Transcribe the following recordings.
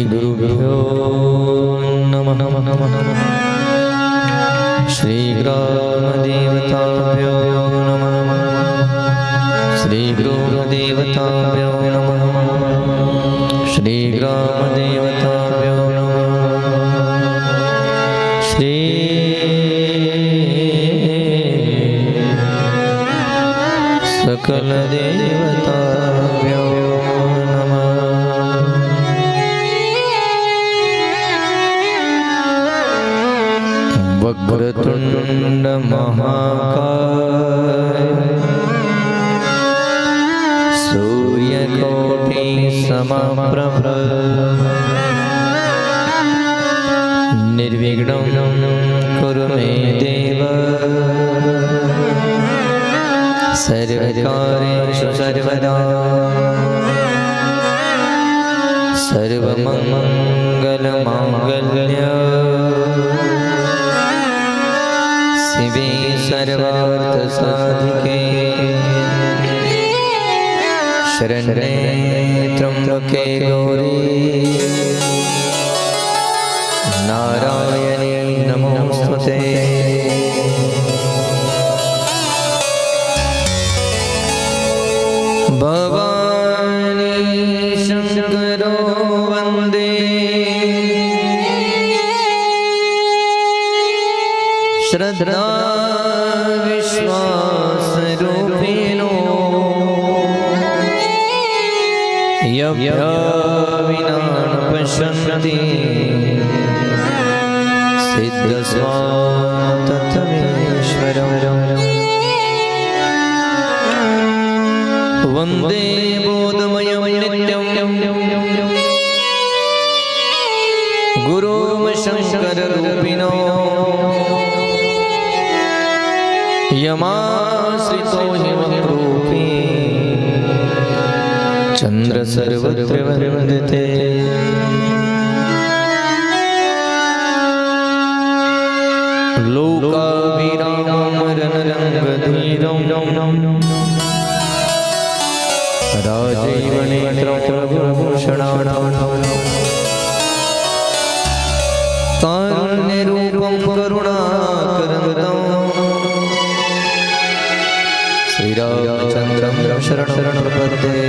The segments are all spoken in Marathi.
श्रीगुरुभ्यो नमः। श्रीग्रामदेवताभ्यो नमः। श्रीगुरुदेवताभ्यो नमः। श्रीग्रामदेवताभ्यो नमः। श्री सकलदेवताभ्यो नमः। वक्रतुंड महाकाय सूर्यकोटि समप्रभ निर्विघ्नं कुरु मे देव सर्वकार्येषु सर्वदा सर्वमङ्गलमाङ्गल्य शिवे सर्वार्थसाधिके शरण्ये त्र्यम्बके गौरी नारायणी नमोस्तुते। भवानी शंकरो वंदे श्रद्धा विश्वास रूपिणो यज्ञ पश्यन्ति सिद्धस्वाततमेश्वरम् वंदे बोधमयं नित्यं गुरुं शंकररूपिणो यमाश्रितो हिमरूपी चंद्र सर्वत्र वन्दते। लोकाभिरामं रणरङ्गधीरं राजीव नेत्रं प्रभूषणाढ्यं कारुण्यरूपं करुणाकरन्दं श्रीरामचन्द्रं शरणं प्रपद्ये।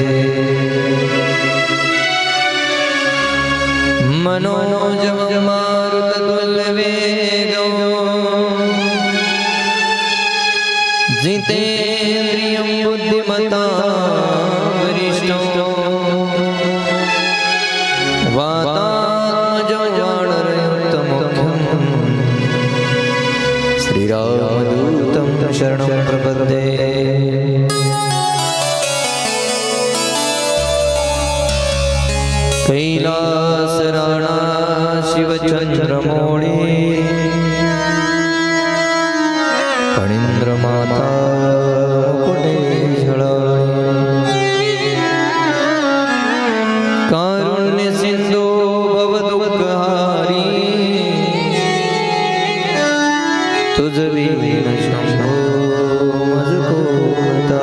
मनोजवं मारुततुल्यवेगं जितेन्द्रियं बुद्धिमतां श्रीरामदूतं शरणं प्रपद्ये। कैलासराणा शिवचन्द्रमौळि फणीन्द्रमाता मुकुटेश्वरी कारुण्यसिन्धो भवदुःखहारी तुझ विन शंभो मजको मता।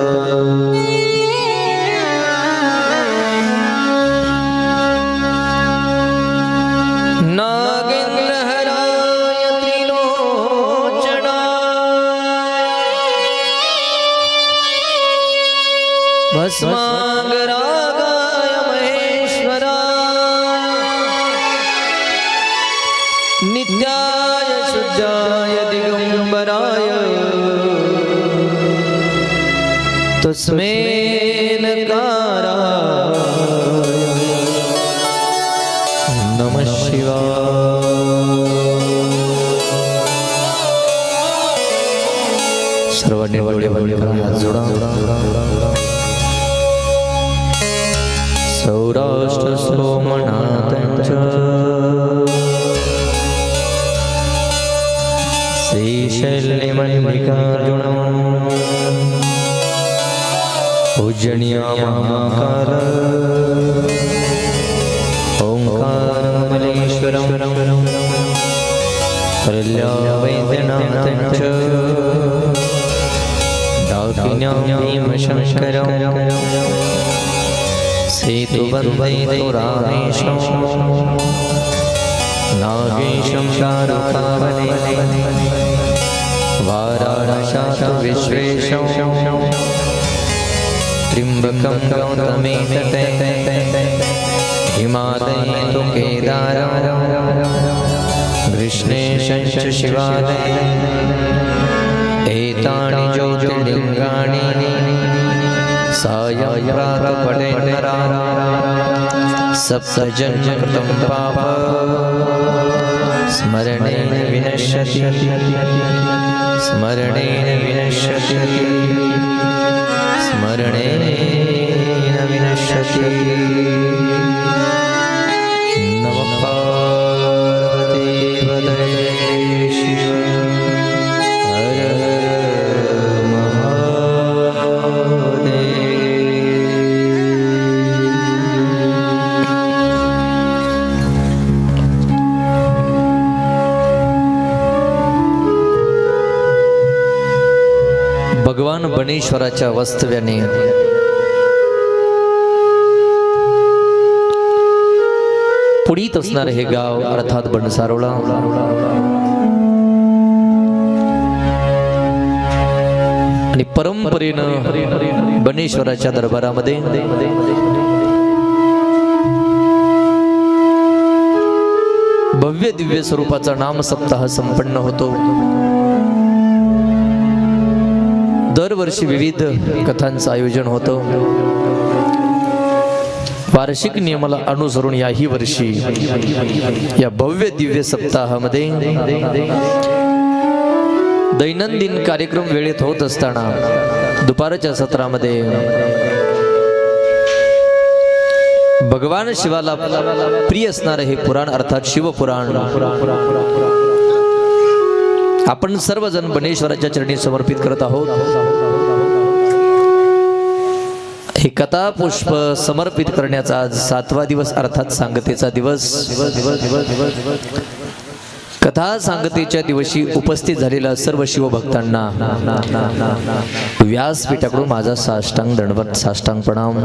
नागेंद्र हराय त्रिलोचनाय भस्मांगरागाय महेश्वराय नित्याय शुद्धाय दिगंबराय तस्मै नकाराय नमः शिवाय। सर्वांनी हात जोडा। सौराष्ट्र सोमनाथांच्या श्रीशैलमल्लिकार्जुन पूजनीय महाकाल ओंकारमलेश्वरं वैद्यनाथं दाकिन्यां भीमशंकरं सेतुबन्धे रामेशं नागेशं शारुकावने वाराणस्यां विश्वेशं त्र्यम्बकं गौतमी तटे हिमालये तु केदारं कृष्णेशं च शिवालये एतानि ज्योतिर्लिङ्गानि सायं प्रातः पठेन्नरा सप्तजन्मकृतं पापं स्मरणेन विनश्यति स्मरणेन विनश्यति स्मरणेन विनश्यति नमः पार्वतीपतये शिव हर हर महादेव। भगवान बनेश्वराच्या वास्तव्याने पुढीत असणार हे गाव अर्थात बनसारोळा आणि परंपरेनं बनेश्वराच्या दरबारामध्ये भव्य दिव्य स्वरूपाचा नाम सप्ताह संपन्न होतो। दरवर्षी विविध कथांचं आयोजन होतं। वार्षिक नियमाला अनुसरून याही वर्षी या भव्य दिव्य सप्ताहामध्ये दैनंदिन कार्यक्रम वेळेत होत असताना दुपारच्या सत्रामध्ये भगवान शिवाला प्रिय असणारे हे पुराण अर्थात शिवपुराण आपण सर्वजण बनेश्वराच्या चरणी समर्पित करत आहोत। हे कथा पुष्प समर्पित करण्याचा आज 7वा दिवस अर्थात सांगतेचा दिवस। कथा सांगतेच्या दिवशी उपस्थित झालेल्या सर्व शिवभक्तांना व्यासपीठाकडून माझा साष्टांग दंडवत साष्टांग प्रणाम।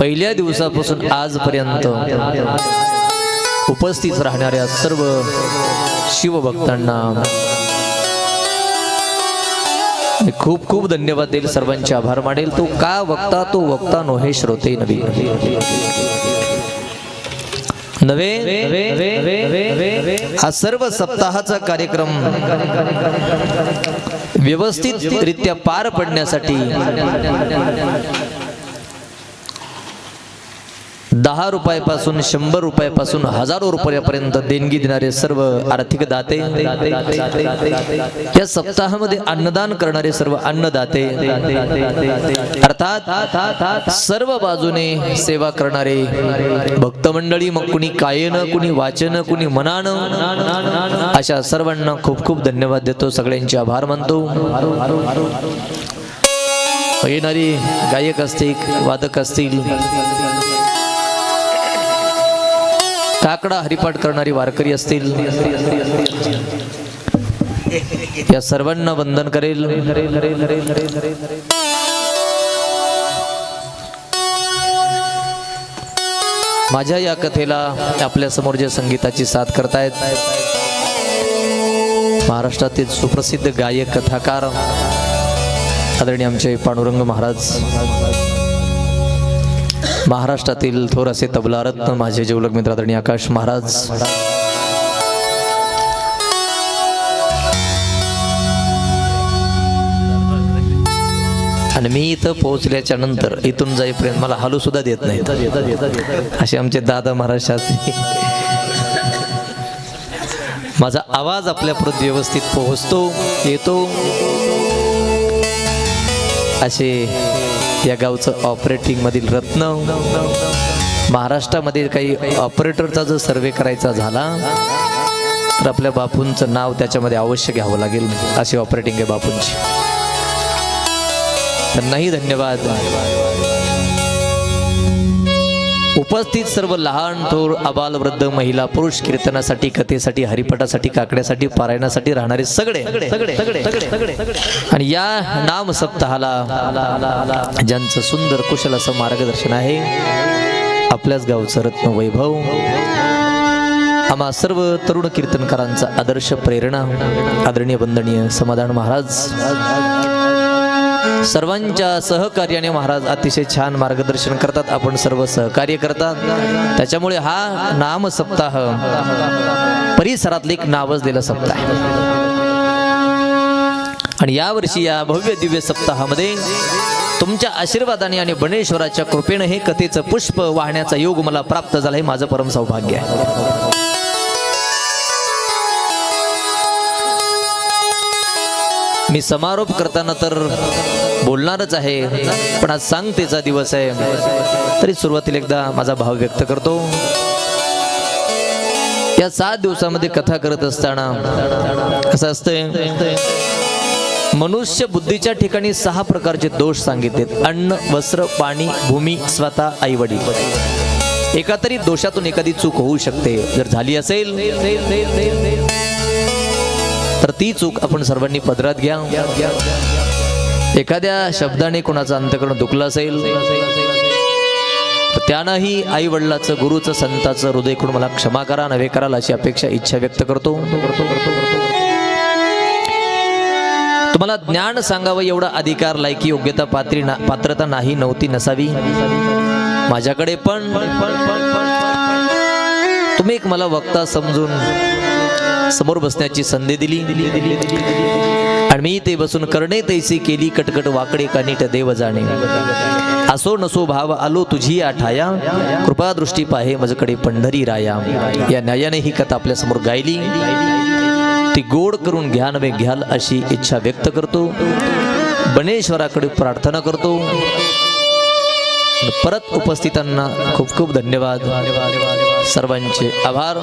पहिल्या दिवसापासून आजपर्यंत उपस्थित राहणाऱ्या सर्व शिवभक्तांना खूप खूप धन्यवाद देईल, सर्वांचे आभार मानेल। तो का वक्ता तो वक्ता नो हे श्रोते नवी नवे हा सर्व सप्ताहाचा कार्यक्रम व्यवस्थित रित्या पार पडण्यासाठी 10 रुपयापासून 100 रुपयापासून हजारो रुपयापर्यंत देणगी देणारे सर्व आर्थिक दाते, या सप्ताहामध्ये अन्नदान करणारे सर्व अन्नदाते, अर्थात सर्व बाजूने सेवा करणारे भक्त मंडळी, मग कुणी कायेनं कुणी वाचन कुणी मनानं, अशा सर्वांना खूप खूप धन्यवाद देतो, सगळ्यांचे आभार मानतो। येणारी गायक असतील, वादक असतील, काकडा हरिपाठ करणारी वारकरी असतील, या सर्वांना वंदन करेल। माझ्या या कथेला आपल्या समोर जे संगीताची साथ करतायत महाराष्ट्रातील सुप्रसिद्ध गायक कथाकार आदरणीय आमचे पांडुरंग महाराज, महाराष्ट्रातील थोर असे तबला रत्न माझे जिवलग मित्र आदरणीय आकाश महाराज, आणि मी इथं पोहोचल्याच्या नंतर इथून जाईपर्यंत मला हालू सुद्धा देत नाहीत असे आमचे दादा महाराज शास्त्री। माझा आवाज आपल्यापर्यंत व्यवस्थित पोहोचतो येतो असे या गावचं ऑपरेटिंग मधील रत्न। महाराष्ट्रामध्ये काही ऑपरेटरचा जर सर्वे करायचा झाला तर आपल्या बापूंचं नाव त्याच्यामध्ये अवश्य घ्यावं लागेल, अशी ऑपरेटिंग आहे बापूंची। त्यांनाही धन्यवाद। उपस्थित सर्व लहान थोर अबाल वृद्ध महिला पुरुष कीर्तनासाठी कथेसाठी हरिपाठासाठी काकड्यासाठी पारायणासाठी राहणारे सगळे आणि या नाम सप्ताहाला ज्यांचं सुंदर कुशल असं मार्गदर्शन आहे आपल्याच गावचं रत्न वैभव आम्हा सर्व तरुण कीर्तनकारांचा आदर्श प्रेरणा आदरणीय वंदनीय समाधान महाराज सर्वांच्या सहकार्याने महाराज अतिशय छान मार्गदर्शन करतात. आपण सर्व सहकार्य करतात. त्याच्यामुळे हा नाम सप्ताह परिसरातले एक नावाजलेला सप्ताह आहे. आणि यावर्षी या भव्य दिव्य सप्ताहामध्ये तुमच्या आशीर्वादाने आणि बनेश्वराच्या कृपेने हे कथेचं पुष्प वाहण्याचा योग मला प्राप्त झाला. हे माझं परम सौभाग्य आहे. मी समारोप करताना तर बोलणारच आहे, पण आज सांगतेचा दिवस आहे तरी सुरुवातीला एकदा माझा भाव व्यक्त करतो. या 7 दिवसामध्ये कथा करत असताना असं असतंय, मनुष्य बुद्धीच्या ठिकाणी 6 प्रकारचे दोष सांगितलेत. अन्न, वस्त्र, पाणी, भूमी, स्वतः, आई वडील. एका तरी दोषातून एखादी चूक होऊ शकते. जर झाली असेल तर ती चूक आपण सर्वांनी पदरात घ्या. एखाद्या शब्दाने कोणाचं अंतःकरण दुखलं असेल तर त्यानंही आई वडिलाचं गुरुचं संताचं हृदयकडून मला क्षमा करा, नव्हे कराल अशी अपेक्षा इच्छा व्यक्त करतो. तुम्हाला ज्ञान सांगावं एवढा अधिकार लायकी योग्यता पात्रता नाही नव्हती नसावी माझ्याकडे, पण तुम्ही एक मला वक्ता समजून समोर बसण्याची संधी दिली आणि मी ते बसून करणे तैसी केली कटकट वाकडे का नीट देव जाणे. असो नसो भाव आलो तुझी आठाया कृपा दृष्टी पाहे मजकडे पंढरी राया. या न्यायाने ही कथा आपल्या समोर गायली. ती गोड करून घ्या नव्हे घ्याल अशी इच्छा व्यक्त करतो. बनेश्वराकडे प्रार्थना करतो. परत उपस्थितांना खूप खूप धन्यवाद, सर्वांचे आभार.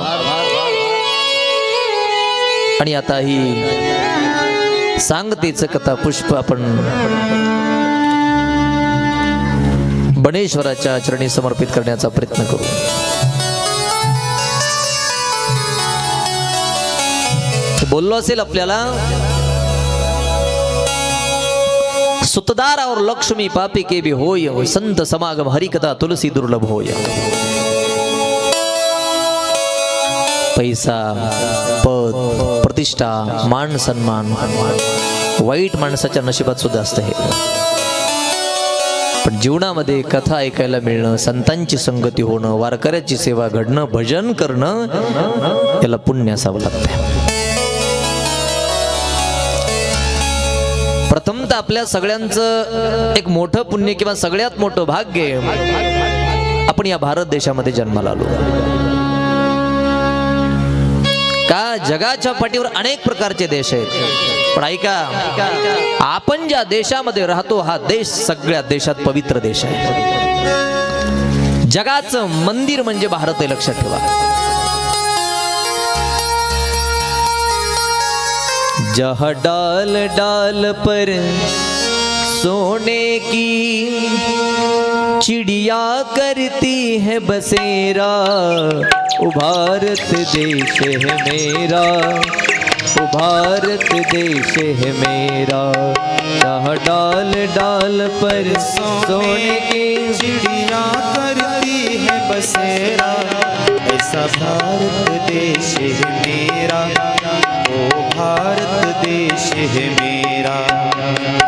आणि आता ही सांगतेचं कथा पुष्प आपण बनेश्वराच्या चरणी समर्पित करण्याचा प्रयत्न करू. बोललो असेल आपल्याला, सुतदार और लक्ष्मी पापी के भी होय संत समागम हरिकथा तुलसी दुर्लभ होय. पैसा, पद, प्रतिष्ठा, मान सन्मान वाईट माणसाच्या नशिबात सुद्धा असतं हे. पण जीवनामध्ये कथा ऐकायला मिळणं, संतांची संगती होणं, वारकऱ्याची सेवा घडणं, भजन करणं याला पुण्य असावं लागतं. प्रथमतः आपल्या सगळ्यांचं एक मोठं पुण्य किंवा सगळ्यात मोठं भाग्य, आपण या भारत देशामध्ये जन्माला आलो. का जगाच्या पाठीवर अनेक प्रकारचे देश आहेत, पण ऐका, आपण ज्या देशामध्ये राहतो हा देश सगळ्या देशात पवित्र देश आहे. जगाचं मंदिर म्हणजे भारत आहे, लक्षात ठेवा. जहाँ डाल डाल पर सोने की चिड़िया करती है बसेरा, ओ भारत देश है मेरा, ओ भारत देश है मेरा. जहाँ डाल डाल पर सोने की चिड़िया करती है बसेरा, ऐसा भारत देश है मेरा, ओ भारत देश है मेरा.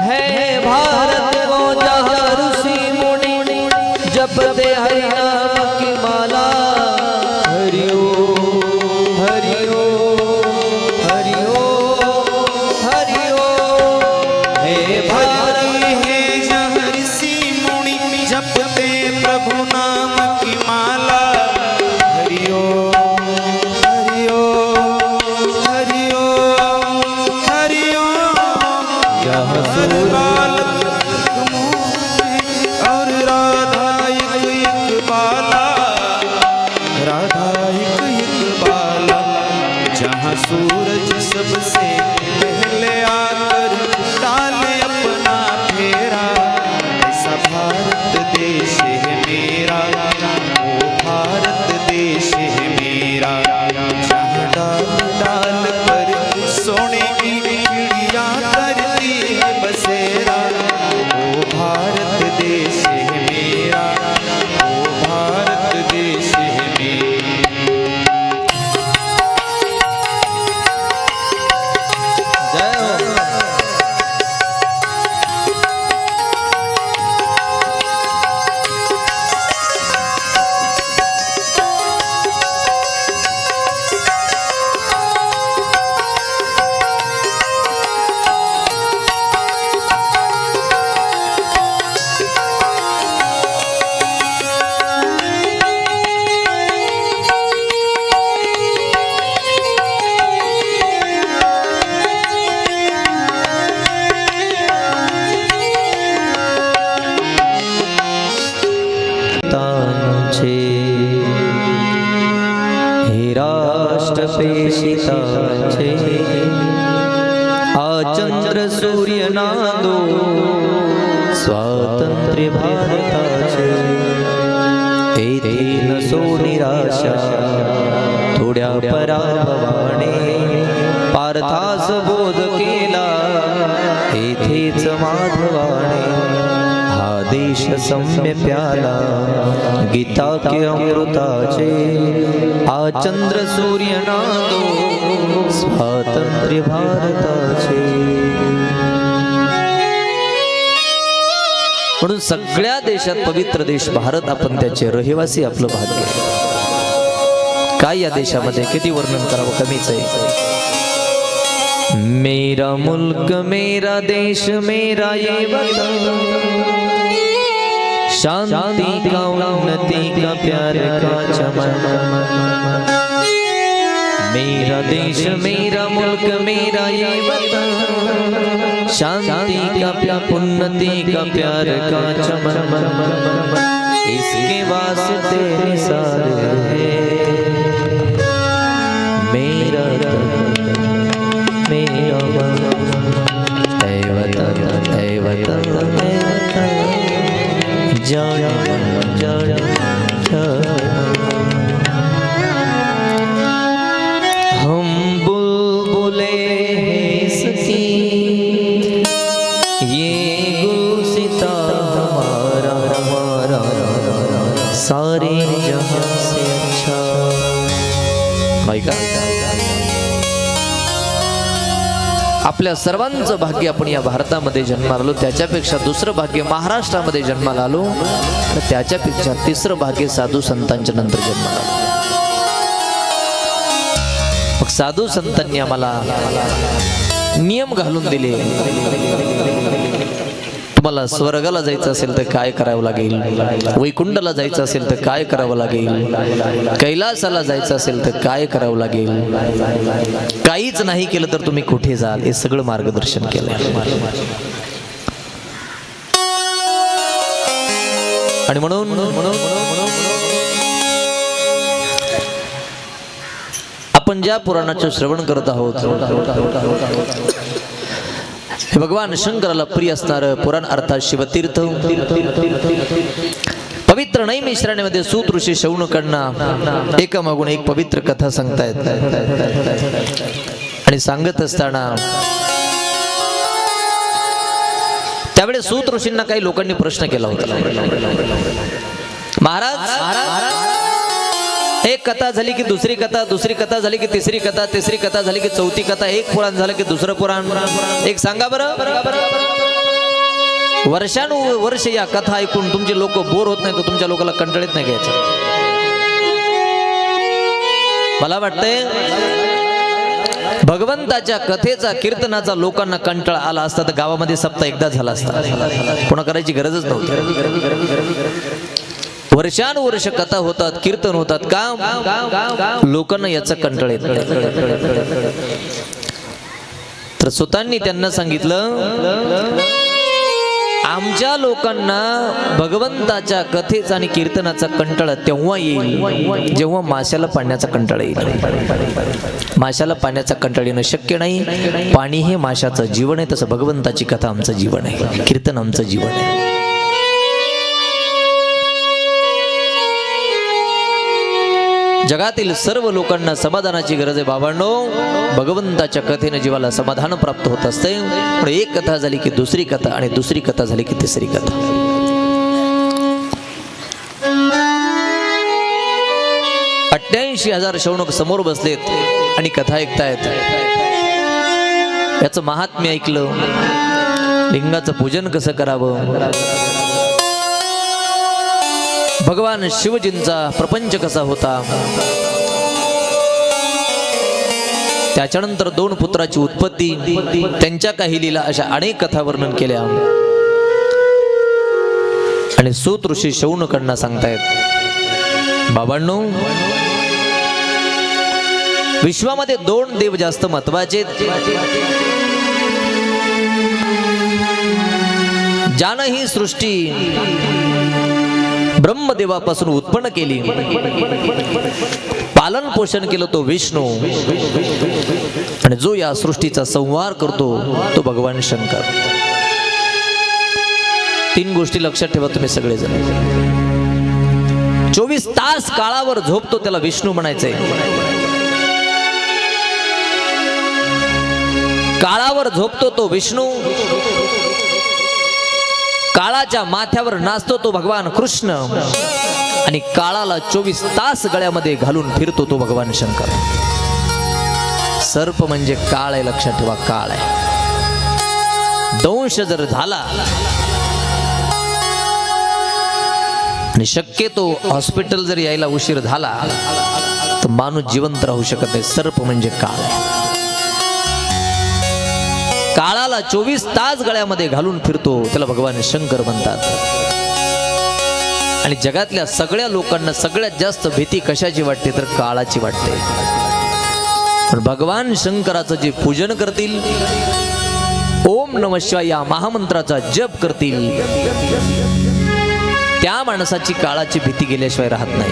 है भारत वो जहाँ ऋषि मुनि जपते हरि नाम की माला. हरि ओम हरि ओम हरि ओम हरि ओम. हे भारत है जहाँ ऋषि मुनि जपते प्रभु नाम की माला. हरि ओम हरि ओम हरि ओम हरि ओम. जहाँ हर बालक और राधा एक बाला, राधा एक बाला. जहाँ सूरज सबसे पहले आकर डाले अपना फेरा, ऐसा भारत देश है मेरा, ओ स्वातंत्र्य भारताचे येथे नसो निराशा थोड्या पराभवाने पार्थास बोध केला येथेच माधवाने हा देश सौम्य प्याला गीताके अमृताचे आ चंद्र सूर्य नादो स्वातंत्र्य भारताचे. म्हणून सगळ्या देशात पवित्र देश भारत, आपण त्याचे रहिवासी, आपलं भाग्य आहे. काय या देशामध्ये किती वर्णन करावं, कमीच आहे. मेरा मुल्क मेरा देश मेरा ये वतन शांति का उन्नति का प्यार का चमन. मेरा देश मेरा मुल्क मेरा ये वतन शांति का प्यार उन्नति का प्यार का चमन. इसके वास्ते निसार है मेरा मेरा ऐ वतन ऐ वतन ऐ वतन जान जान हम बुलबुले सकी ये गुलसिता हमारा हमारा सारे जहां से अच्छा. आपल्या सर्वांचं भाग्य आपण या भारतामध्ये जन्माला आलो, त्याच्यापेक्षा दुसरं भाग्य महाराष्ट्रामध्ये जन्माला आलो, आणि त्याच्यापेक्षा तिसरं भाग्य साधू संतांच्या नंतर जन्माला आलो. मग साधू संतांनी आम्हाला नियम घालून दिले. तुम्हाला स्वर्गाला जायचं असेल तर काय करावं लागेल, वैकुंठाला जायचं असेल तर काय करावं लागेल, कैलासाला जायचं असेल तर काय करावं लागेल, काहीच नाही केलं तर तुम्ही कुठे जाल, हे सगळं मार्गदर्शन केलंय. आणि म्हणून आपण ज्या पुराणाचं श्रवण करत आहोत, हे भगवान शंकराला प्रिय असणारं पुराण अर्थात शिवतीर्थ, पवित्र नैमिषारण्यामध्ये सूत ऋषी शौनकांना एकामागून एक पवित्र कथा सांगतायत. आणि सांगत असताना त्यावेळेस सूत ऋषींना काही लोकांनी प्रश्न केला होता. महाराज, एक कथा झाली की दुसरी कथा, दुसरी कथा झाली की तिसरी कथा, तिसरी कथा झाली की चौथी कथा, एक पुराण झालं की दुसरं पुराण. एक सांगा बरं, वर्षानुवर्ष या कथा ऐकून तुमचे लोक बोर होत नाही तर तुमच्या लोकांना कंटाळीत नाही घ्यायचं. मला वाटतंय भगवंताच्या कथेचा कीर्तनाचा लोकांना कंटाळा आला असता तर गावामध्ये सप्ताह एकदा झाला असता, पुन्हा करायची गरजच नव्हती. वर्षानुवर्ष कथा होतात, कीर्तन होतात, का लोकांना याचा कंटाळा येत. तर सुतांनी त्यांना सांगितलं, आमच्या लोकांना भगवंताच्या कथेचा आणि कीर्तनाचा कंटाळा तेव्हा येईल जेव्हा माशाला पाण्याचा कंटाळा येईल. माशाला पाण्याचा कंटाळा येणं शक्य नाही. पाणी हे माशाचं जीवन आहे, तसं भगवंताची कथा आमचं जीवन आहे, कीर्तन आमचं जीवन आहे. जगातील सर्व लोकांना समाधानाची गरज आहे बाबांनो. भगवंताच्या कथेने जीवाला समाधान प्राप्त होत असते. पण एक कथा झाली की दुसरी कथा, आणि दुसरी कथा झाली की तिसरी कथा. 88,000 शौनक समोर बसलेत आणि कथा ऐकतायत. याचं महात्म्य ऐकलं, लिंगाचं पूजन कसं करावं, भगवान शिवजींचा प्रपंच कसा होता, त्याच्यानंतर 2 पुत्राची उत्पत्ती, त्यांच्या काही लीला, अशा अनेक कथा वर्णन केल्या. आणि सूत ऋषी शौनकांना सांगतायत, बाबांनो, विश्वामध्ये 2 देव जास्त महत्वाचे. ज्यानं ही सृष्टी ब्रह्मदेवापासून उत्पन्न केली, पालन पोषण केलं तो विष्णू, आणि जो या सृष्टीचा संहार करतो तो भगवान शंकर. तीन गोष्टी लक्षात ठेवा तुम्ही सगळेजण. 24 तास काळावर झोपतो त्याला विष्णू म्हणायचंय. काळावर झोपतो तो विष्णू, काळाच्या माथ्यावर नाचतो तो भगवान कृष्ण, आणि काळाला 24 तास गळ्यामध्ये घालून फिरतो तो भगवान शंकर. सर्प म्हणजे काळ आहे, लक्षात ठेवा, काळ आहे. दंश जर झाला आणि शक्यतो हॉस्पिटल जर यायला उशीर झाला तर माणूस जिवंत राहू शकत नाही. सर्प म्हणजे काळ आहे. काळाला 24 तास गळ्यामध्ये घालून फिरतो त्याला भगवान शंकर म्हणतात. आणि जगातल्या सगळ्या लोकांना सगळ्यात जास्त भीती कशाची वाटते तर काळाची वाटते. पण भगवान शंकराचं जे पूजन करतील, ओम नमः शिवाय या महामंत्राचा जप करतील, त्या माणसाची काळाची भीती गेल्याशिवाय राहत नाही.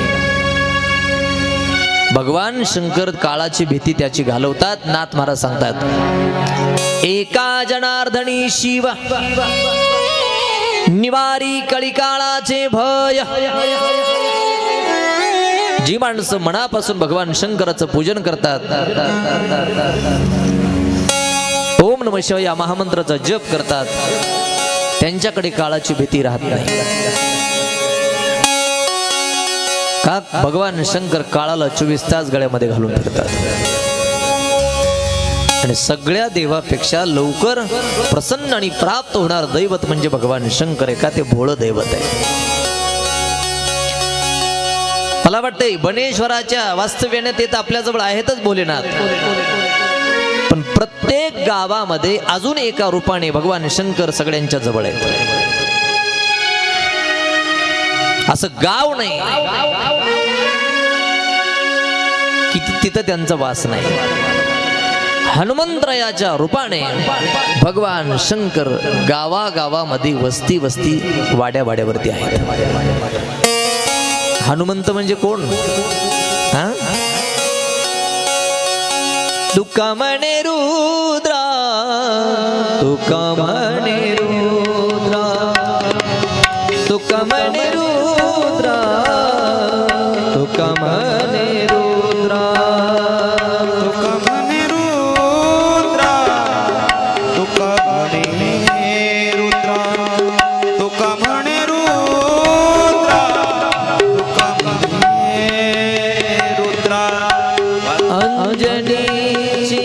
भगवान शंकर काळाची भीती त्याची घालवतात. नाथ महाराज सांगतात, एका जनार्दनी शिव निवारी कळिकाळाचे भय. जी माणसं मनापासून भगवान शंकराचं पूजन करतात, ओम नमः शिवाय या महामंत्राचा जप करतात, त्यांच्याकडे काळाची भीती राहत नाही. का? भगवान शंकर काळाला 24 तास गळ्यामध्ये घालून फिरतात. आणि सगळ्या देवापेक्षा लवकर प्रसन्न आणि प्राप्त होणार दैवत म्हणजे भगवान शंकर आहे. का? ते भोळं दैवत आहे. मला वाटतंय बनेश्वराच्या वास्तव्याने ते तर आपल्याजवळ आहेतच भोलेनाथ, पण प्रत्येक गावामध्ये अजून एका रूपाने भगवान शंकर सगळ्यांच्या जवळ आहेत. असं गाव नाही की तिथं त्यांचा वास नाही. हनुमंतरायाच्या रूपाने भगवान शंकर गावागावामध्ये वस्ती वस्ती वाड्या वाड्यावरती आहेत. हनुमंत म्हणजे कोण? हा, तुका म्हणे रुद्रा, तुका म्हणे रुद्रा, तुका म्हणे रुद्रा, तुका म्हणे रुद्रा, तुका म्हणे रुद्रा, तुका म्हणे रुद्रा, तुका म्हणे रुद्रा, तुका म्हणे रुद्रा. अंजनीची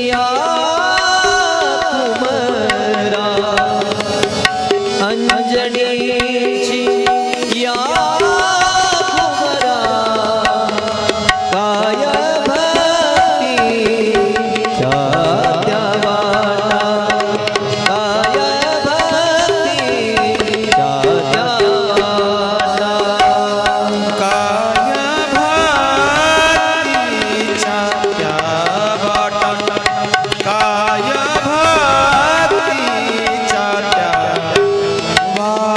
तुमरा, अंजनीची या तुमरा, काय भक्तीच्या त्या वाटा, काय भक्तीच्या त्या वाटा. काय भक्तीच्या त्या वाटा, काय भक्तीच्या त्या वाटा.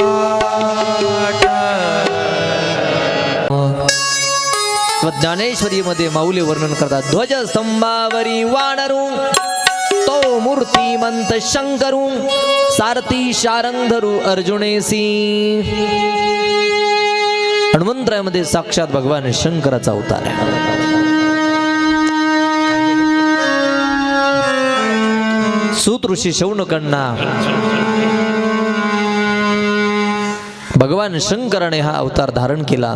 ज्ञानेश्वरीमध्ये माऊली वर्णन करतात, ध्वजस्तंभावरी वानरू तो मूर्तिमंत शंकरू, सारथी शारंगधरू अर्जुनेसी. हनुमंतरायामध्ये साक्षात भगवान शंकराचा अवतार आहे. सूत ऋषी शौनकांना भगवान शंकराने हा अवतार धारण केला,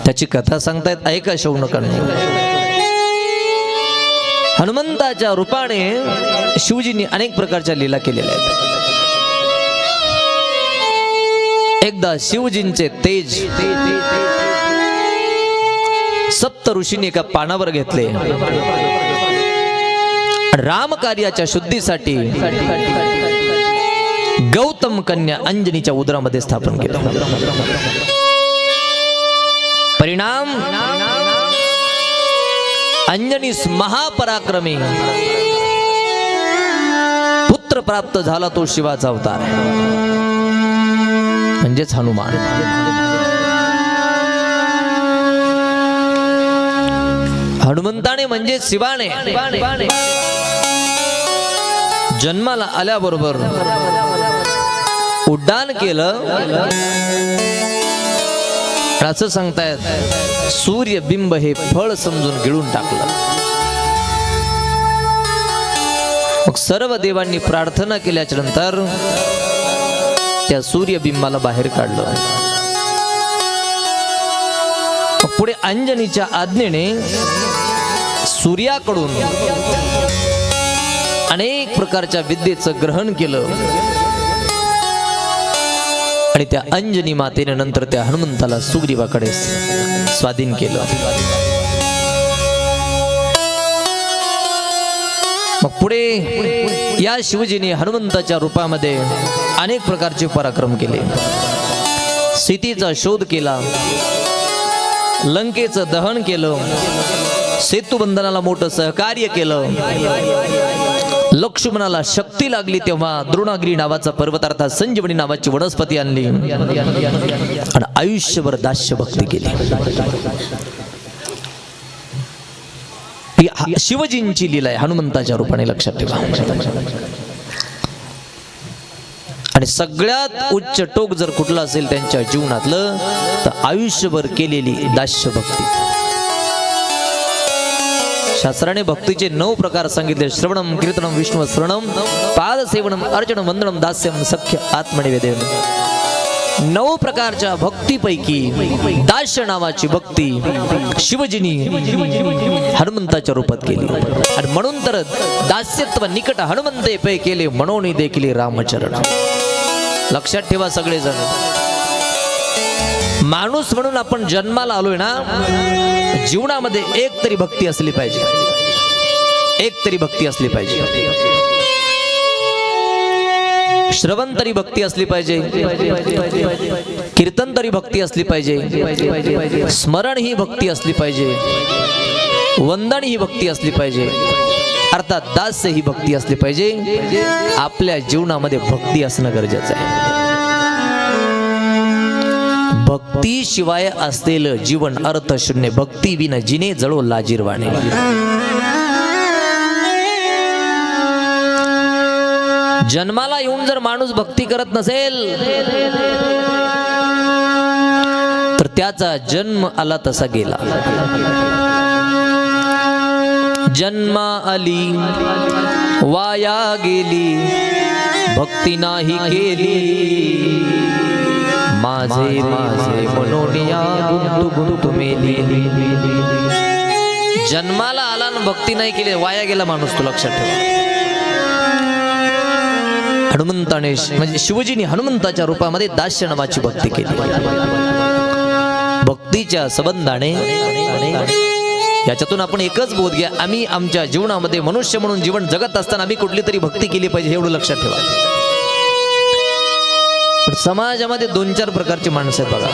त्याची कथा सांगतायत, ऐका शौनकांनी. हनुमंताच्या रूपाने शिवजींनी अनेक प्रकारच्या लीला केलेल्या आहेत. एकदा शिवजींचे तेज सप्त ऋषींनी एका पानावर घेतले. राम कार्याच्या शुद्धीसाठी गौतम कन्या अंजनीच्या उदरामध्ये स्थापन केलं. परिणाम अंजनीस महापराक्रमी पुत्र प्राप्त झाला, तो शिवाचा अवतार आहे, म्हणजेच हनुमान. हनुमंताने म्हणजे शिवाने जन्माला आल्याबरोबर उड्डाण केलं. असं सांगतायत सूर्यबिंब हे फळ समजून गिळून टाकलं. मग सर्व देवांनी प्रार्थना केल्याच्या नंतर त्या सूर्यबिंबाला बाहेर काढलं. मग पुढे अंजनीच्या आज्ञेने सूर्याकडून अनेक प्रकारच्या विद्येचं ग्रहण केलं आणि त्या अंजनी मातेने नंतर त्या हनुमंताला सुग्रीवाकडे स्वाधीन केलं. मग पुढे या शिवजीने हनुमंताच्या रूपामध्ये अनेक प्रकारचे पराक्रम केले. सीतेचा शोध केला, लंकेचं दहन केलं, सेतुबंधनाला मोठं सहकार्य केलं. लक्ष्मणाला शक्ती लागली तेव्हा द्रोणागिरी नावाचा पर्वत अर्थात संजीवनी नावाची वनस्पती आणली आणि आयुष्यभर दास्य भक्ती केली. ही शिवजींची लीला आहे हनुमंताच्या रूपाने, लक्षात ठेवा. आणि सगळ्यात उच्च टोक जर कुठलं असेल त्यांच्या जीवनातलं तर आयुष्यभर केलेली दास्य भक्ती. शास्त्राने भक्तीचे 9 प्रकार सांगितले. श्रवणम, कीर्तनम, विष्णु स्मरणम, पादसेवनम, अर्चनम, वंदनम, दास्यम, सख्य, आत्मनिवेदन. 9 प्रकारच्या भक्तीपैकी दास्य नावाची भक्ती शिवजींनी हनुमंताच्या रूपात केली. आणि म्हणून तर दास्यत्व निकट हनुमंते पै केले, म्हणून देखील रामचरण. लक्षात ठेवा सगळेजण, माणूस म्हणून आपण जन्माला आलोय ना, जीवनामध्ये एक तरी भक्ती असली पाहिजे, एक तरी भक्ती असली पाहिजे. श्रवण तरी भक्ती असली पाहिजे, कीर्तन तरी भक्ती असली पाहिजे, स्मरण ही भक्ती असली पाहिजे, वंदन ही भक्ती असली पाहिजे, अर्थात दास्य ही भक्ती असली पाहिजे. आपल्या जीवनामध्ये भक्ती असणं गरजेचं आहे. भक्ती शिवाय असलेलं जीवन अर्थशून्य. भक्ती विना जिने जळो लाजीरवाणे. जन्माला येऊन जर माणूस भक्ती करत नसेल तर त्याचा जन्म आला तसा गेला. जन्मा आली वाया गेली, भक्ती नाही केली, माझे माझे मनोनिया गुंतू गुंतू मेली. जन्माला आला ना भक्ती नाही केली, वाया गेला माणूस, तो लक्षात ठेवा. हनुमंताने म्हणजे शिवजीने हनुमंताच्या रूपामध्ये दास्य नावाची भक्ती केली. भक्तीच्या संबंधाने याच्यातून आपण एकच बोध घ्या, आम्ही आमच्या जीवनामध्ये मनुष्य म्हणून जीवन जगत असताना आम्ही कुठली तरी भक्ती केली पाहिजे, एवढं लक्षात ठेवा. समाजामध्ये 2-4 प्रकारची माणसं आहेत बघा.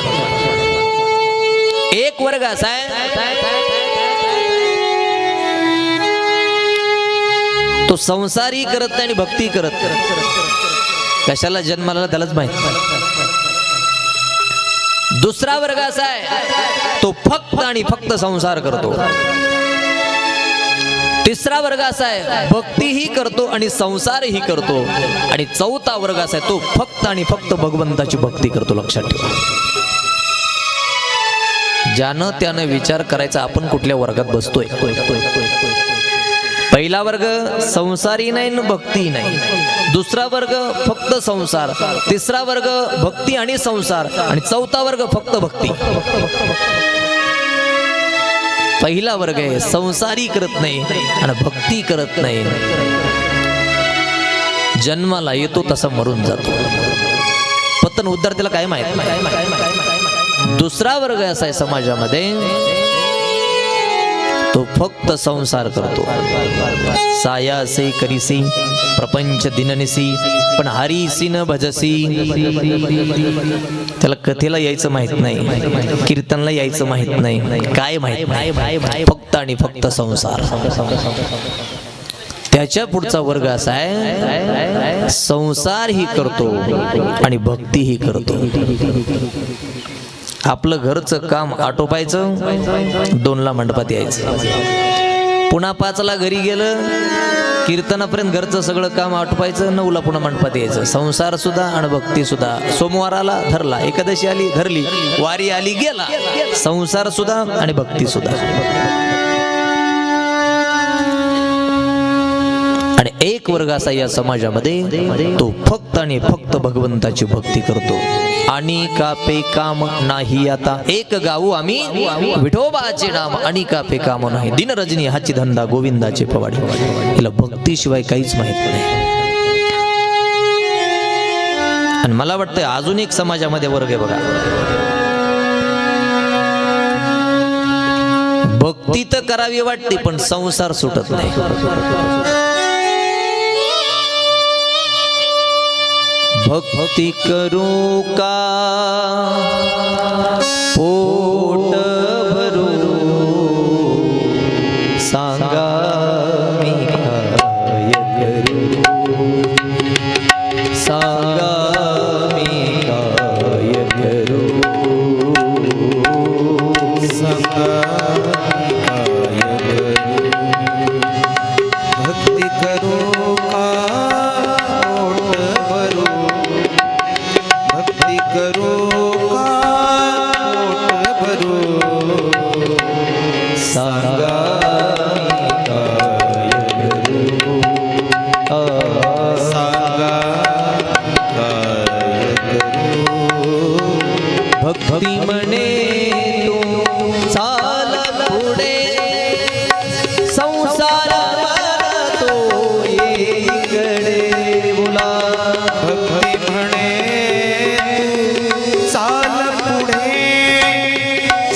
एक वर्ग असा आहे तो संसारही करत नाही आणि भक्ती करत. कशाला जन्माला त्यालाच माहित. दुसरा वर्ग असा आहे तो फक्त आणि फक्त संसार करतो. तिसरा वर्ग असा आहे भक्तीही करतो आणि संसारही करतो. आणि चौथा वर्ग असा आहे तो फक्त आणि फक्त भगवंताची भक्ती करतो. लक्षात ठेवा. ज्यानं त्यानं विचार करायचा आपण कुठल्या वर्गात बसतोय. पहिला वर्ग संसारी नाही न भक्ती नाही, दुसरा वर्ग फक्त संसार, तिसरा वर्ग भक्ती आणि संसार, आणि चौथा वर्ग फक्त भक्ती. पहिला वर्ग आहे संसारी करत नाही आणि भक्ती करत नाही, जन्माला येतो तसा मरून जातो. पतन उद्धार त्याला काय माहित नाही. दुसरा वर्ग असा आहे समाजामध्ये तो फक्त संसार करतो. सायासे करीसी प्रपंच दिननिसी पण हरीसी न भजसी. त्याला कथेला यायचं माहित नाही, कीर्तनला यायचं माहित नाही, काय माहित नाही, फक्त आणि फक्त संसार. त्याच्या पुढचा वर्ग असा आहे संसार ही करतो आणि भक्ती ही करतो. आपलं घरचं काम आटोपायचं, 2ला मंडपात यायचं, पुन्हा 5ला घरी गेलं कीर्तनापर्यंत घरचं सगळं काम आटपायचं, 9ला पुन्हा मंडपात यायचं. संसार सुद्धा आणि भक्ती सुद्धा. सोमवाराला धरला, एकादशी आली धरली, वारी आली गेला, संसार सुद्धा आणि भक्ती सुद्धा. आणि एक वर्ग असा या समाजामध्ये तो फक्त आणि फक्त भगवंताची भक्ती करतो. आणि कापे काम नाही आता एक गाऊ आम्ही विठोबाचे नाम. आणि कापे काम नाही दिन रजनी हाची धंदा गोविंदाचे पवाडे. हिला भक्तीशिवाय काहीच माहित नाही. आणि मला वाटतं अजून एक समाजामध्ये वर्ग आहे बघा. भक्ती तर करावी वाटते पण संसार सुटत नाही. भक्ती करू का पोट भरू सांगा मी काय करू. सांगा मी काय करू. सांगा काय करू. भक्ती करू का पोट भरू. भक्ती करू का पोट भरू. सांगा मी काय करू. सांगा काय करू. भक्ती म्हणे तू चाल पुढे संसार तो इकडे बोला. भक्ती म्हणे तू चाल पुढे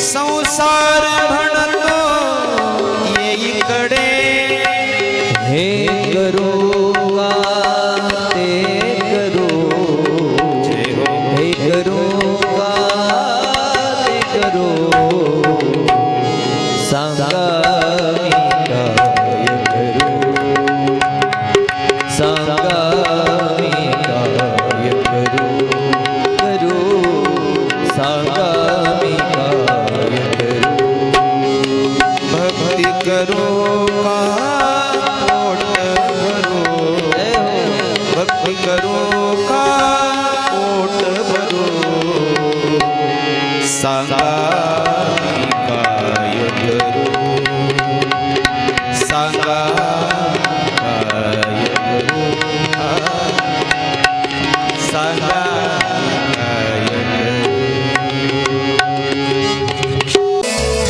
संसार म्हणतो ये इकडे. हे करू का ते करू. जय हो. हे करू का ते करू. सांगा मी काय करू. सांगा मी काय करू. करू सांगा मी काय करू. भक्ती करू का पोट भरू. भक्ती करू का पोट भरू. सांगा मी काय करू. सांगा काय करू. सांगा काय करू.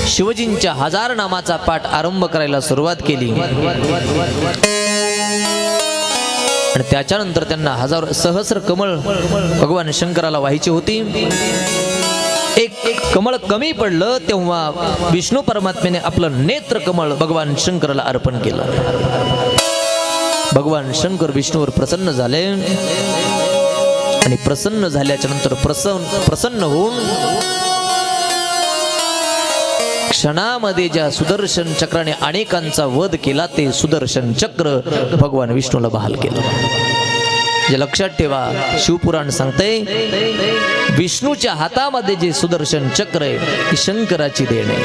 शिवजींच्या 1000 नामाचा पाठ आरंभ करायला सुरुवात केली. आणि त्याच्यानंतर त्यांना 1000 सहस्र कमळ भगवान शंकराला व्हायची होती. एक कमळ कमी पडलं तेव्हा विष्णू परमात्म्याने आपलं नेत्र कमळ भगवान शंकराला अर्पण केलं. भगवान शंकर विष्णूवर प्रसन्न झाले. आणि प्रसन्न झाल्याच्या नंतर प्रसन्न होऊन क्षणामध्ये ज्या सुदर्शन चक्राने अनेकांचा वध केला ते सुदर्शन चक्र भगवान विष्णूला बहाल केलं. जे लक्षात ठेवा, शिवपुराण सांगते विष्णूच्या हातामध्ये जे सुदर्शन चक्र आहे ती शंकराची देण आहे.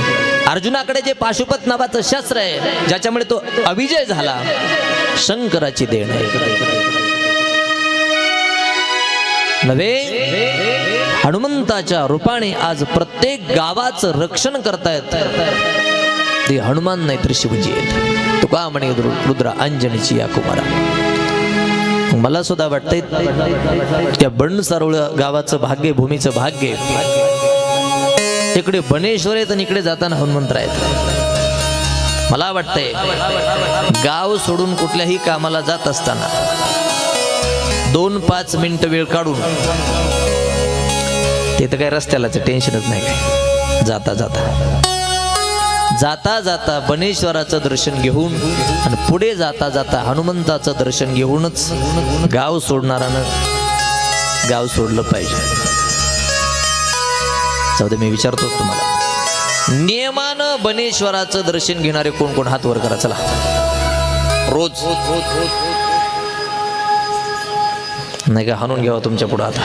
अर्जुनाकडे जे पाशुपत नावाचं शस्त्र आहे ज्याच्यामुळे तो अविजय झाला, शंकराची देण आहे. नव्हे, हनुमंताच्या रूपाने आज प्रत्येक गावाचं रक्षण करतायत ते हनुमान नाही तर शिवजी आहेत. तुका म्हणे रुद्र अंजनीची या कुमारा. मला सुद्धा वाटतंय त्या बंडसारोळ गावाचं भाग्य, भूमीचं भाग्य. इकडे बनेश्वर आहेत आणि इकडे जाताना हनुमंत आहेत. मला वाटतंय गाव सोडून कुठल्याही कामाला जात असताना 2-5 मिनिटं वेळ काढून, ते तर काय रस्त्यालाच टेन्शनच नाही काय, जाता जाता बनेश्वराचं दर्शन घेऊन आणि पुढे जाता जाता हनुमंताचं दर्शन घेऊनच गाव सोडणारानं गाव सोडलं पाहिजे. जाऊदे, मी विचारतोच तुम्हाला, नियमानं बनेश्वराचं दर्शन घेणारे कोण कोण हात वर करा. चला, रोज नाही का हाणून घ्यावा तुमच्या पुढे आता.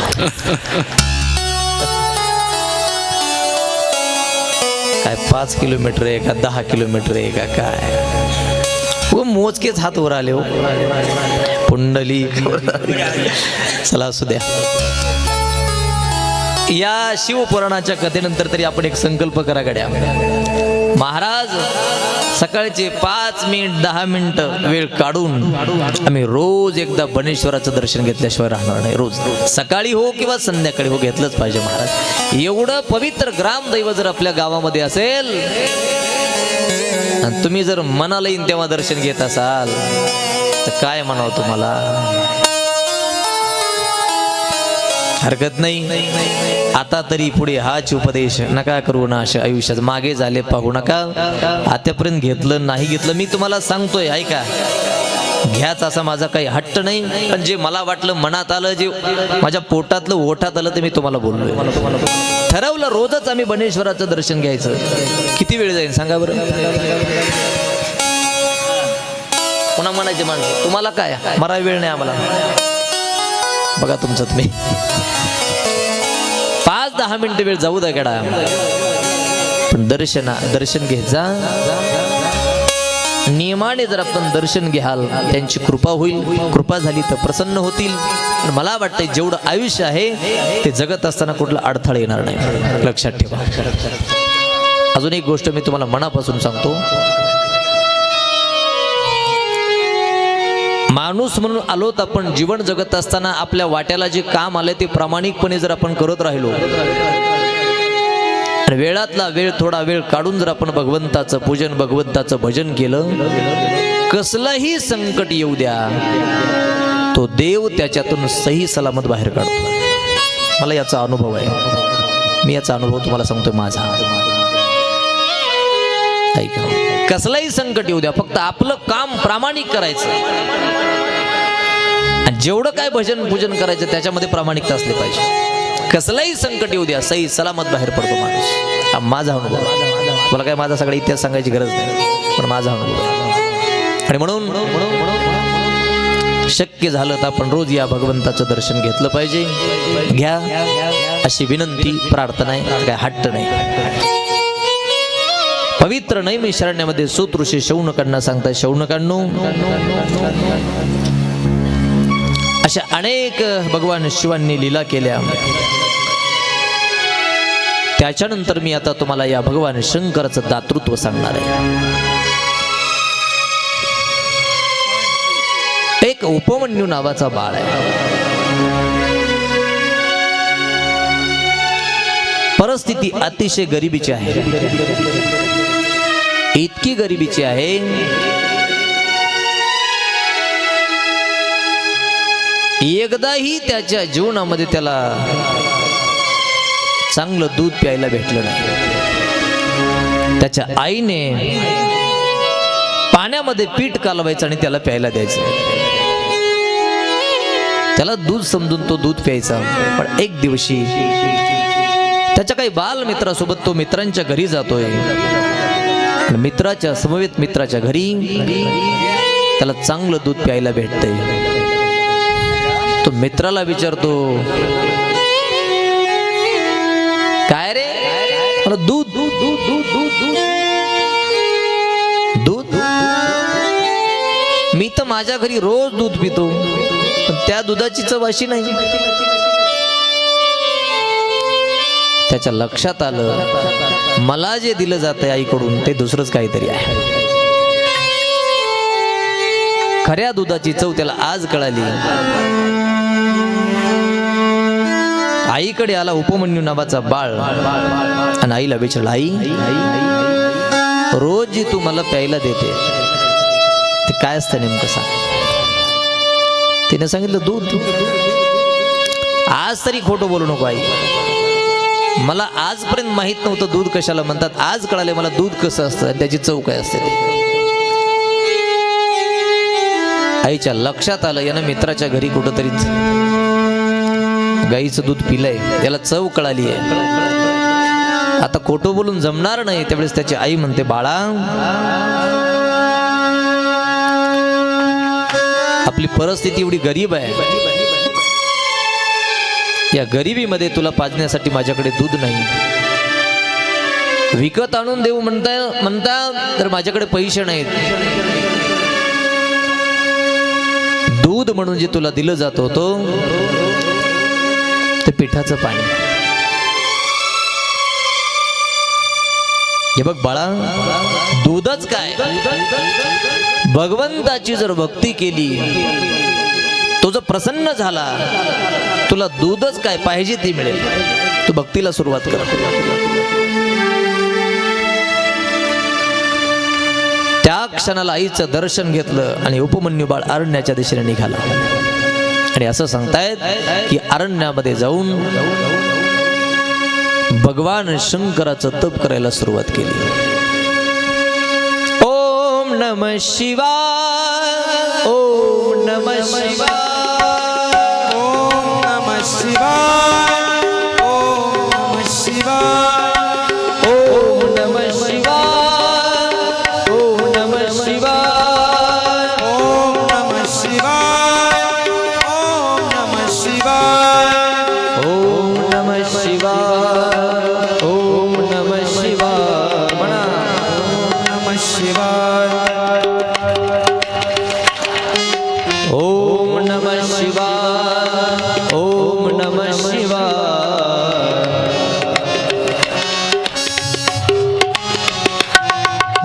काय 5 किलोमीटर आहे का 10 किलोमीटर आहे का काय? व मोजकेच हात वर आले हो पुंडली. चला असू द्या. या शिवपुराणाच्या कथेनंतर तरी आपण एक संकल्प करा गड्या. महाराज सकाळचे 5 मिनिट 10 मिनिट वेळ काढून आम्ही रोज एकदा बनेश्वराचं दर्शन घेतल्याशिवाय राहणार नाही. रोज सकाळी हो किंवा संध्याकाळी हो घेतलंच पाहिजे महाराज. एवढं पवित्र ग्रामदैव जर आपल्या गावामध्ये असेल आणि तुम्ही जर मनाला येईन तेव्हा दर्शन घेत असाल तर काय म्हणावं तुम्हाला. हरकत नाही. आता तरी पुढे हाच उपदेश नका करू ना अशा आयुष्यात. मागे झाले पाहू नका. आतापर्यंत घेतलं नाही घेतलं मी तुम्हाला सांगतोय ऐका. घ्याच असा माझा काही हट्ट नाही. पण जे मला वाटलं मनात आलं जे माझ्या पोटातलं ओठात आलं ते मी तुम्हाला बोललोय. ठरवलं रोजच आम्ही बनेश्वराचं दर्शन घ्यायचं. किती वेळ जाईल सांगा बरं. पुन्हा म्हणायचे माणसं तुम्हाला काय मरा वेळ नाही आम्हाला. बघा तुमचं तुम्ही 5-10 मिनिटं वेळ जाऊ द्या गडा. पण दर्शन घ्यायचा नियमाने. जर आपण दर्शन घ्याल त्यांची कृपा होईल. कृपा झाली तर प्रसन्न होतील. पण मला वाटतंय जेवढं आयुष्य आहे ते जगत असताना कुठला अडथळा येणार नाही. लक्षात ठेवा. अजून एक गोष्ट मी तुम्हाला मनापासून सांगतो. माणूस म्हणून आलोत आपण. जीवन जगत असताना आपल्या वाट्याला जे काम आलंय ते प्रामाणिकपणे जर आपण करत राहिलो आणि वेळातला वेळ थोडा वेळ काढून जर आपण भगवंताचं पूजन भगवंताचं भजन केलं, कसलंही संकट येऊ द्या तो देव त्याच्यातून सही सलामत बाहेर काढतो. मला याचा अनुभव आहे. मी याचा अनुभव तुम्हाला सांगतोय माझा. ऐका. कसलंही संकट येऊ द्या फक्त आपलं काम प्रामाणिक करायचं. आणि जेवढं काय भजन पूजन करायचं त्याच्यामध्ये प्रामाणिकता असली पाहिजे. कसलंही संकट येऊ द्या सही सलामत बाहेर पडतो माणूस. हा माझा अनुभव. मला काय माझा सगळा इतिहास सांगायची गरज नाही पण माझा अनुभव. आणि म्हणून शक्य झालं तर आपण रोज या भगवंताचं दर्शन घेतलं पाहिजे. घ्या अशी विनंती प्रार्थना आहे. काय हट्ट नाही. पवित्र नैमिषारण्यामध्ये सूत ऋषी शौनकांना सांगतात शौनकांनो अशा अनेक भगवान शिवांनी लीला केल्या. त्याच्यानंतर मी आता तुम्हाला या भगवान शंकराचं दातृत्व सांगणार आहे. एक उपमन्यू नावाचा बाळ आहे. परिस्थिती अतिशय गरिबीची आहे. इतकी गरिबीची आहे एकदाही त्याच्या जीवनामध्ये त्याला चांगलं दूध प्यायला भेटलं नाही. त्याच्या आईने पाण्यामध्ये पीठ कालवायचं आणि त्याला प्यायला द्यायचं. त्याला दूध समजून तो दूध प्यायचा. पण एक दिवशी त्याच्या काही बालमित्रासोबत तो मित्रांच्या घरी जातोय. मित्राच्या समवेत मित्राच्या घरी त्याला चांगलं दूध प्यायला भेटतंय. तो मित्राला विचारतो काय रे. मला दूध दूध दूध दूध दूध दूध मी तर माझ्या घरी रोज दूध पितो पण त्या दुधाची चव अशी नाही. त्याच्या लक्षात आलं मला जे दिलं जातंय आईकडून ते दुसरंच काहीतरी आहे. खऱ्या दुधाची चव त्याला आज कळाली. आईकडे आला उपमन्यू नावाचा बाळ आणि आईला विचारलं आई रोज जी तू मला प्यायला देते ते काय असतं नेमकं सांग. तिने सांगितलं दूध. आज तरी खोटं बोलू नको आई. मला आजपर्यंत माहित नव्हतं दूध कशाला म्हणतात. आज कळाले मला दूध कसं असतं आणि त्याची चव काय असते. आईच्या लक्षात आलं यानं मित्राच्या घरी कुठंतरी गाईचं दूध पिलंय. याला चव कळाली आहे. आता खोटं बोलून जमणार नाही. त्यावेळेस त्याची आई म्हणते बाळा आपली परिस्थिती एवढी गरीब आहे. या गरिबीमध्ये तुला पाजण्यासाठी माझ्याकडे दूध नाही. विकत आणून देऊ म्हणता तर माझ्याकडे पैसे नाहीत. दूध म्हणून जे तुला दिलं जात होतं ते पिठाचं पाणी. हे बघ बाळा, दूधच काय, भगवंताची जर भक्ती केली, तो जर प्रसन्न झाला, तुला दूधच काय पाहिजे ती मिळेल. तू भक्तीला सुरुवात कर. त्या क्षणाला आईचं दर्शन घेतलं आणि उपमन्यू बाळ अरण्याच्या दिशेने निघाला. आणि असं सांगतायत की अरण्यामध्ये जाऊन भगवान शंकराचं तप करायला सुरुवात केली. ओम नमः शिवाय, ओम नमः शिवाय, ओम नमः शिवाय, ओम नमः शिवाय, ओम नमः शिवाय, ओम नमः शिवाय, ओम नमः शिवाय, ओम नमः शिवाय, ओम नमः शिवाय, ओम नमः शिवाय. म्हणा नमः शिवाय, ओम नमः शिवाय, ओम नमः शिवाय.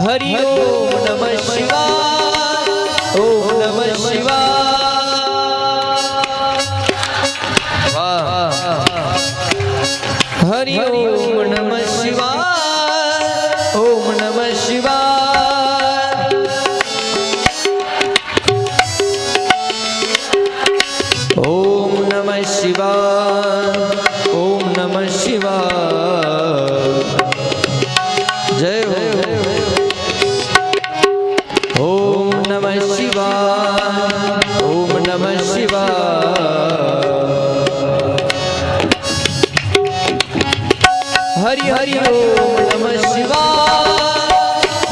हरि ओम नमः शिवाय, ओम नमः शिवाय. वाह. हरि ओम नमः शिवाय, ओम नमः शिवाय. ओम नमः शिवाय, ओम नमः शिवाय. जय हो. ओम नमः शिवाय, ओम नमः शिवाय. हरि हरि ओम नमः शिवाय,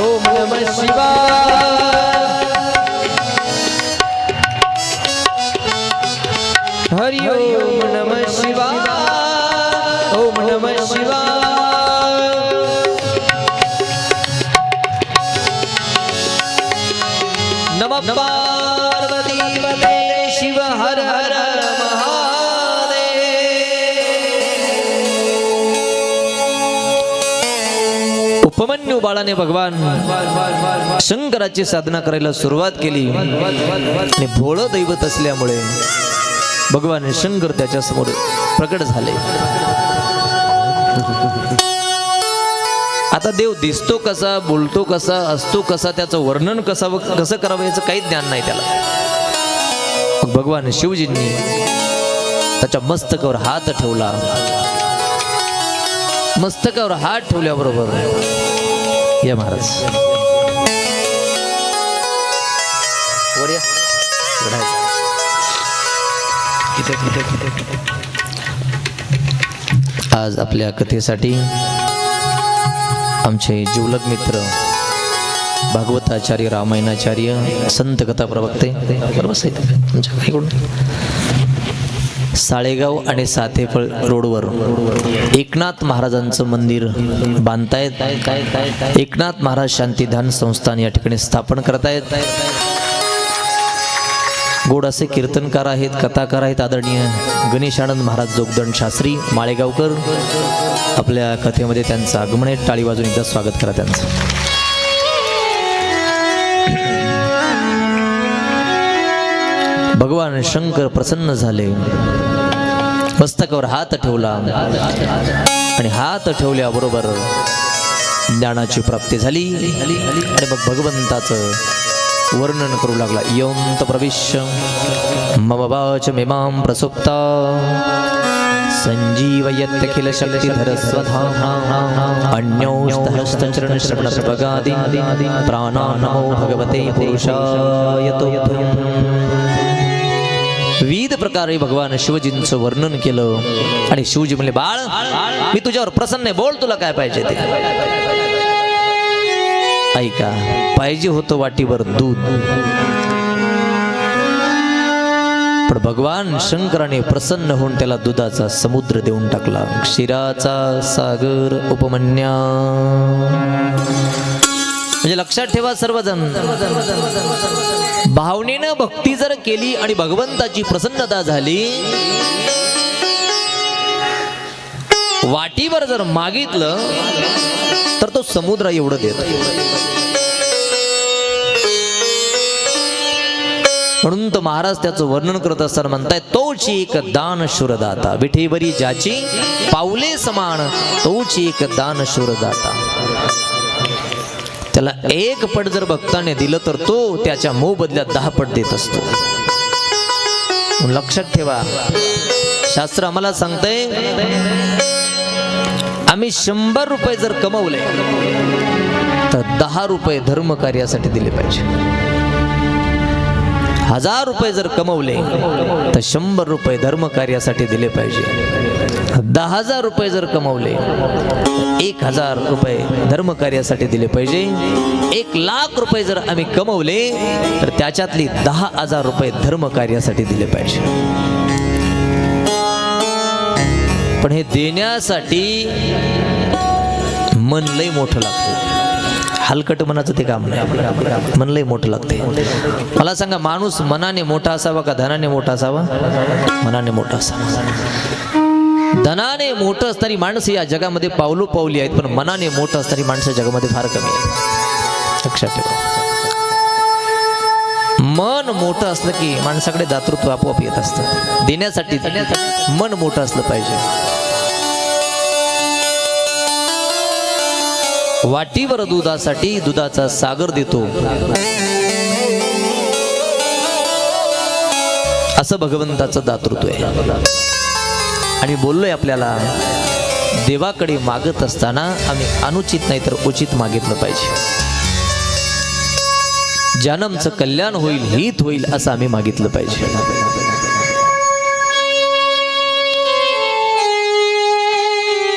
ओम नमः शिवाय. हरि ओम नमः शिवाय, ओम नमः शिवाय. नमः पार्वती पते शिव हर हर महादेव. उपमन्यू बाळाने भगवान शंकराची साधना करायला सुरुवात केली आणि भोळं दैवत असल्यामुळे भगवान शंकर त्याच्या समोर प्रकट झाले. आता देव दिसतो कसा, बोलतो कसा, असतो कसा, त्याचं वर्णन कसं करावं याचं काही ज्ञान नाही त्याला. मग भगवान शिवजींनी त्याच्या मस्तकावर हात ठेवला. मस्तकावर हात ठेवल्याबरोबर या महाराज वर या. आज आपल्या कथेसाठी आमचे जिवलग मित्र भागवताचार्य, रामायणाचार्य, संत कथा प्रवक्ते बरोबर साळेगाव आणि सातेफळ रोडवर एकनाथ महाराजांचं मंदिर बांधतायत. एकनाथ महाराज शांतीधान संस्थान या ठिकाणी स्थापन करतायत. गोड असे कीर्तनकार आहेत, कथाकार आहेत आदरणीय गणेशानंद महाराज जोगदंड शास्त्री माळेगावकर. आपल्या कथेमध्ये त्यांचं आगमन आहे. टाळी वाजून एकदा स्वागत करा त्यांचं. भगवान शंकर प्रसन्न झाले. मस्तकावर हात ठेवला आणि हात ठेवल्याबरोबर ज्ञानाची प्राप्ती झाली. आणि मग भगवंताचं वर्णन करू लागला. यंत प्रविश्य मम वाचमिमां प्रसुप्ता संजीवयत्यखिल शक्तिधर स्वधाम अन्योस्तहस्तचरण श्रवणप्रगादि प्राणानमो भगवते पुरुषाय तुभ्यं. विविध प्रकारे भगवान शिवजींचं वर्णन केलं आणि शिवजी म्हणले, बाळ मी तुझ्यावर प्रसन्न आहे, बोल तुला काय पाहिजे ते. ऐका, पाहिजे होतं वाटीवर दूध, पण भगवान शंकराने प्रसन्न होऊन त्याला दुधाचा समुद्र देऊन टाकला. क्षीराचा सागर उपमन्या. म्हणजे लक्षात ठेवा सर्वजण, भावनेनं भक्ती जर केली आणि भगवंताची प्रसन्नता झाली, वाटीवर जर मागितलं तर तो समुद्र एवढं देतो. म्हणून तर महाराज त्याचं वर्णन करत असताना म्हणताय, तोची एक दान शूरदाता, विठेवरी ज्याची पाऊले समान, तोची एक दान शूरदाता. त्याला 1 पट जर भक्ताने दिलं तर तो त्याच्या मोबदल्यात 10 पट देत असतो. लक्षात ठेवा, शास्त्र आम्हाला सांगतंय, आम्ही 100 रुपये जर कमवले तर 10 रुपये धर्म कार्यासाठी दिले पाहिजे. 1000 रुपये जर कमवले तर 100 रुपये धर्म कार्यासाठी दिले पाहिजे. 10,000 रुपये जर कमवले 1,000 रुपये धर्म कार्यासाठी दिले पाहिजे. 1,00,000 रुपये जर आम्ही कमवले तर त्याच्यातली 10,000 रुपये धर्म कार्यासाठी दिले पाहिजे. पण हे देण्यासाठी मन लय मोठं लागतं. हलकट मनाचं ते काम नाही, मन लय मोठं लागते. मला सांगा, माणूस मनाने मोठा असावा का धनाने मोठा असावा? मनाने मोठा असावा. धनाने मोठं असणारी माणसं या जगामध्ये पावली आहेत, पण मनाने मोठं असणारी माणसं जगामध्ये फार कमी आहेत. लक्षात ठेवा, मन मोठं असलं की माणसाकडे दातृत्व आपोआप येत असतं. देण्यासाठी मन मोठं असलं पाहिजे. वाटीवर दुधासाठी दुधाचा सागर देतो, असं भगवंताचं दातृत्व आहे. आणि बोललोय आपल्याला, देवाकडे मागत असताना आम्ही अनुचित नाही तर उचित मागितलं पाहिजे. ज्यानं आमचं कल्याण होईल, हित होईल असं आम्ही मागितलं पाहिजे.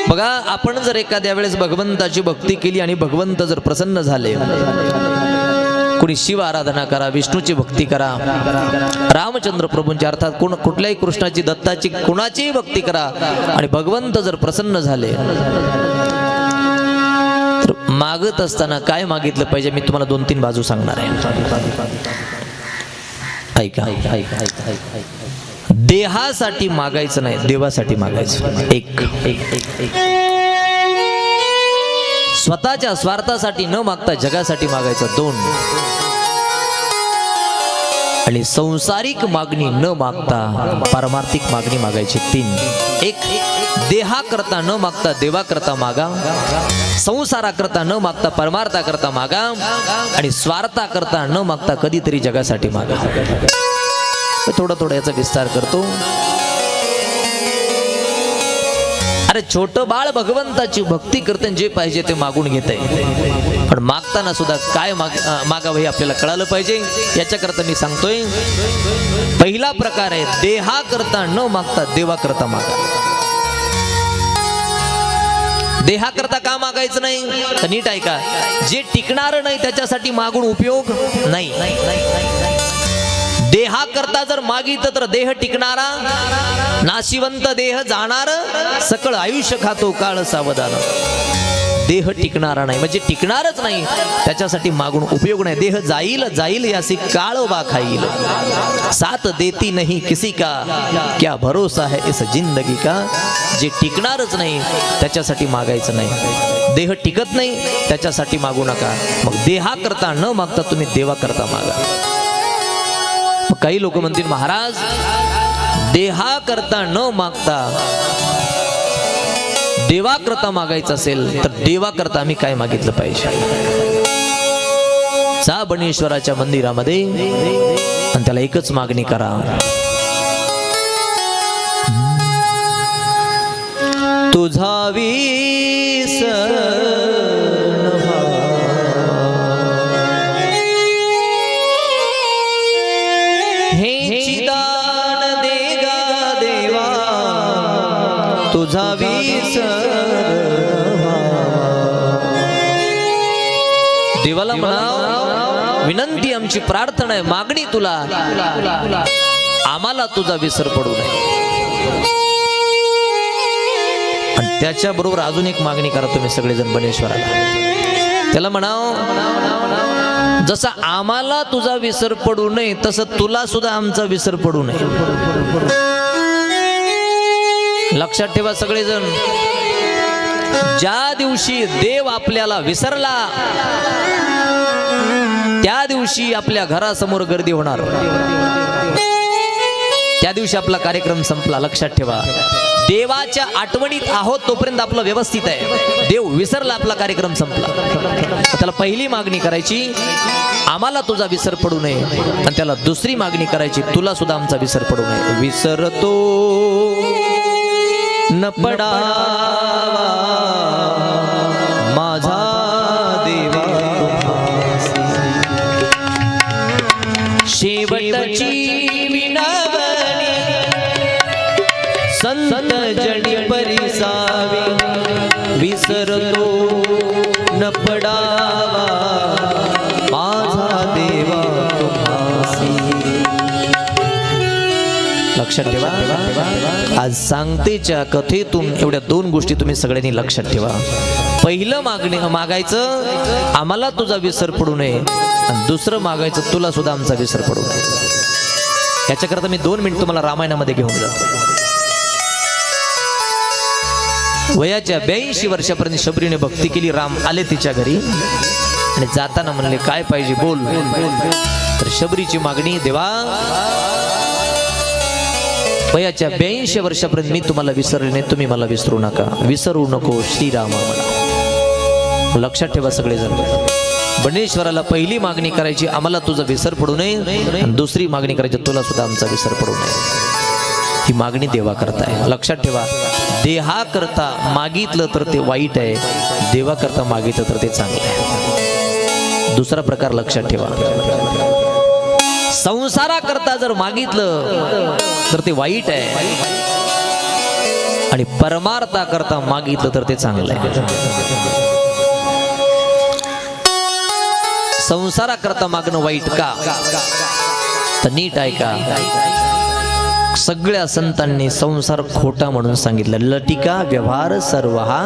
बघा, आपण जर एखाद्या वेळेस भगवंताची भक्ती केली आणि भगवंत जर प्रसन्न झाले, कोणी शिव आराधना करा, विष्णूची भक्ती करा, रामचंद्र प्रभूंची अर्थात कुठल्याही कृष्णाची, दत्ताची, कुणाचीही भक्ती करा आणि भगवंत जर प्रसन्न झाले तर मागत असताना काय मागितलं पाहिजे मी तुम्हाला 2-3 बाजू सांगणार आहे. ऐका. देहासाठी मागायचं नाही, देवासाठी मागायचं. एक स्वतःच्या स्वार्थासाठी न मागता जगासाठी मागायचं. 2 आणि संसारिक मागणी न मागता पारमार्थिक मागणी मागायची. 3 एक देहाकरता न मागता देवाकरता मागा, संसाराकरता न मागता परमार्थाकरता मागा आणि स्वार्थाकरता न मागता कधीतरी जगासाठी मागा. थोडं याचा विस्तार करतो. अरे छोटं बाळ भगवंताची भक्ती करते, जे पाहिजे ते मागून घेते, पण मागताना सुद्धा काय मागावं हे आपल्याला कळालं पाहिजे. याच्याकरता मी सांगतोय, पहिला प्रकार आहे देहाकरता न मागता देवाकरता मागा. देहाकरता का मागायचं नाही तर नीट ऐका, जे टिकणार नाही त्याच्यासाठी मागून उपयोग नाही. देहाकरता जर मागितलं तर देह टिकणारा, नाशिवंत देह जाणार, सकळ आयुष्य खातो काळ सावधान. देह टिकणारा नाही म्हणजे टिकणारच नाही, त्याच्यासाठी मागून उपयोग नाही. देह जाईल जाईल यासी काळोबा खाईल, साथ देती नहीं किसी का, क्या भरोसा है इस जिंदगी का. जे टिकणारच नाही त्याच्यासाठी मागायचं नाही. देह टिकत नाही त्याच्यासाठी मागू नका. मग देहाकरता न मागता तुम्ही देवाकरता मागा. काही लोक म्हणतील, महाराज देहाकरता न मागता देवाकरता मागायचं असेल तर देवाकरता आम्ही काय मागितलं पाहिजे. जा बनेश्वराच्या मंदिरामध्ये आणि त्याला एकच मागणी करा, तुझा तुझा देवाला म्हणा, विनंती आमची, प्रार्थना आहे, मागणी तुला, आम्हाला तुझा विसर पडू नये. आणि त्याच्याबरोबर अजून एक मागणी करा तुम्ही सगळेजण बनेश्वराला, त्याला म्हणाव जसा आम्हाला तुझा विसर पडू नये तसं तुला सुद्धा आमचा विसर पडू नये. लक्षात ठेवा सगळेजण, ज्या दिवशी देव आपल्याला विसरला त्या दिवशी आपल्या घरासमोर गर्दी होणार, त्या दिवशी आपला कार्यक्रम संपला. लक्षात ठेवा, देवाच्या आठवणीत आहोत तोपर्यंत आपलं व्यवस्थित आहे. देव विसरला आपला कार्यक्रम संपला. त्याला पहिली मागणी करायची आम्हाला तुझा विसर पडू नये, आणि त्याला दुसरी मागणी करायची तुला सुद्धा आमचा विसर पडू नये. विसरतो न पडावा माझा देवा शेवटची विनवणी संत जणी परिसावी. विसरतो न पडावा माझा देवा तुम्हासी. लक्षात ठेवा, आज सांगतेच्या कथेतून एवढ्या दोन गोष्टी तुम्ही सगळ्यांनी लक्षात ठेवा. पहिलं मागायचं आम्हाला तुझा विसर पडू नये, आणि दुसरं मागायचं तुला सुद्धा आमचा विसर पडू नये. याच्याकरता मी 2 मिनिट तुम्हाला रामायणामध्ये घेऊन जातो. वयाच्या 82 वर्षापर्यंत शबरीने भक्ती केली. राम आले तिच्या घरी आणि जाताना म्हणले काय पाहिजे बोल. तर शबरीची मागणी, देवा वयाच्या 82 वर्षापर्यंत मी तुम्हाला विसरले नाही, तुम्ही मला विसरू नका, विसरू नको श्रीरामा मला. लक्षात ठेवा सगळेजण, बनेश्वराला पहिली मागणी करायची आम्हाला तुझा विसर पडू नये, आणि दुसरी मागणी करायची तुला सुद्धा आमचा विसर पडू नये. ही मागणी देवा करताय. लक्षात ठेवा, देहा करता मागितलं तर ते वाईट आहे, देवा करता मागितलं तर ते चांगलं आहे. दुसरा प्रकार लक्षात ठेवा, संसाराकरता जर मागितलं तर ते वाईट आहे, आणि परमार्थाकरता मागितलं तर ते चांगलं आहे. संसाराकरता मागणं वाईट का, तर नीट आहे का, सगळ्या संतांनी संसार खोटा म्हणून सांगितलं. लटिका व्यवहार सर्व हा,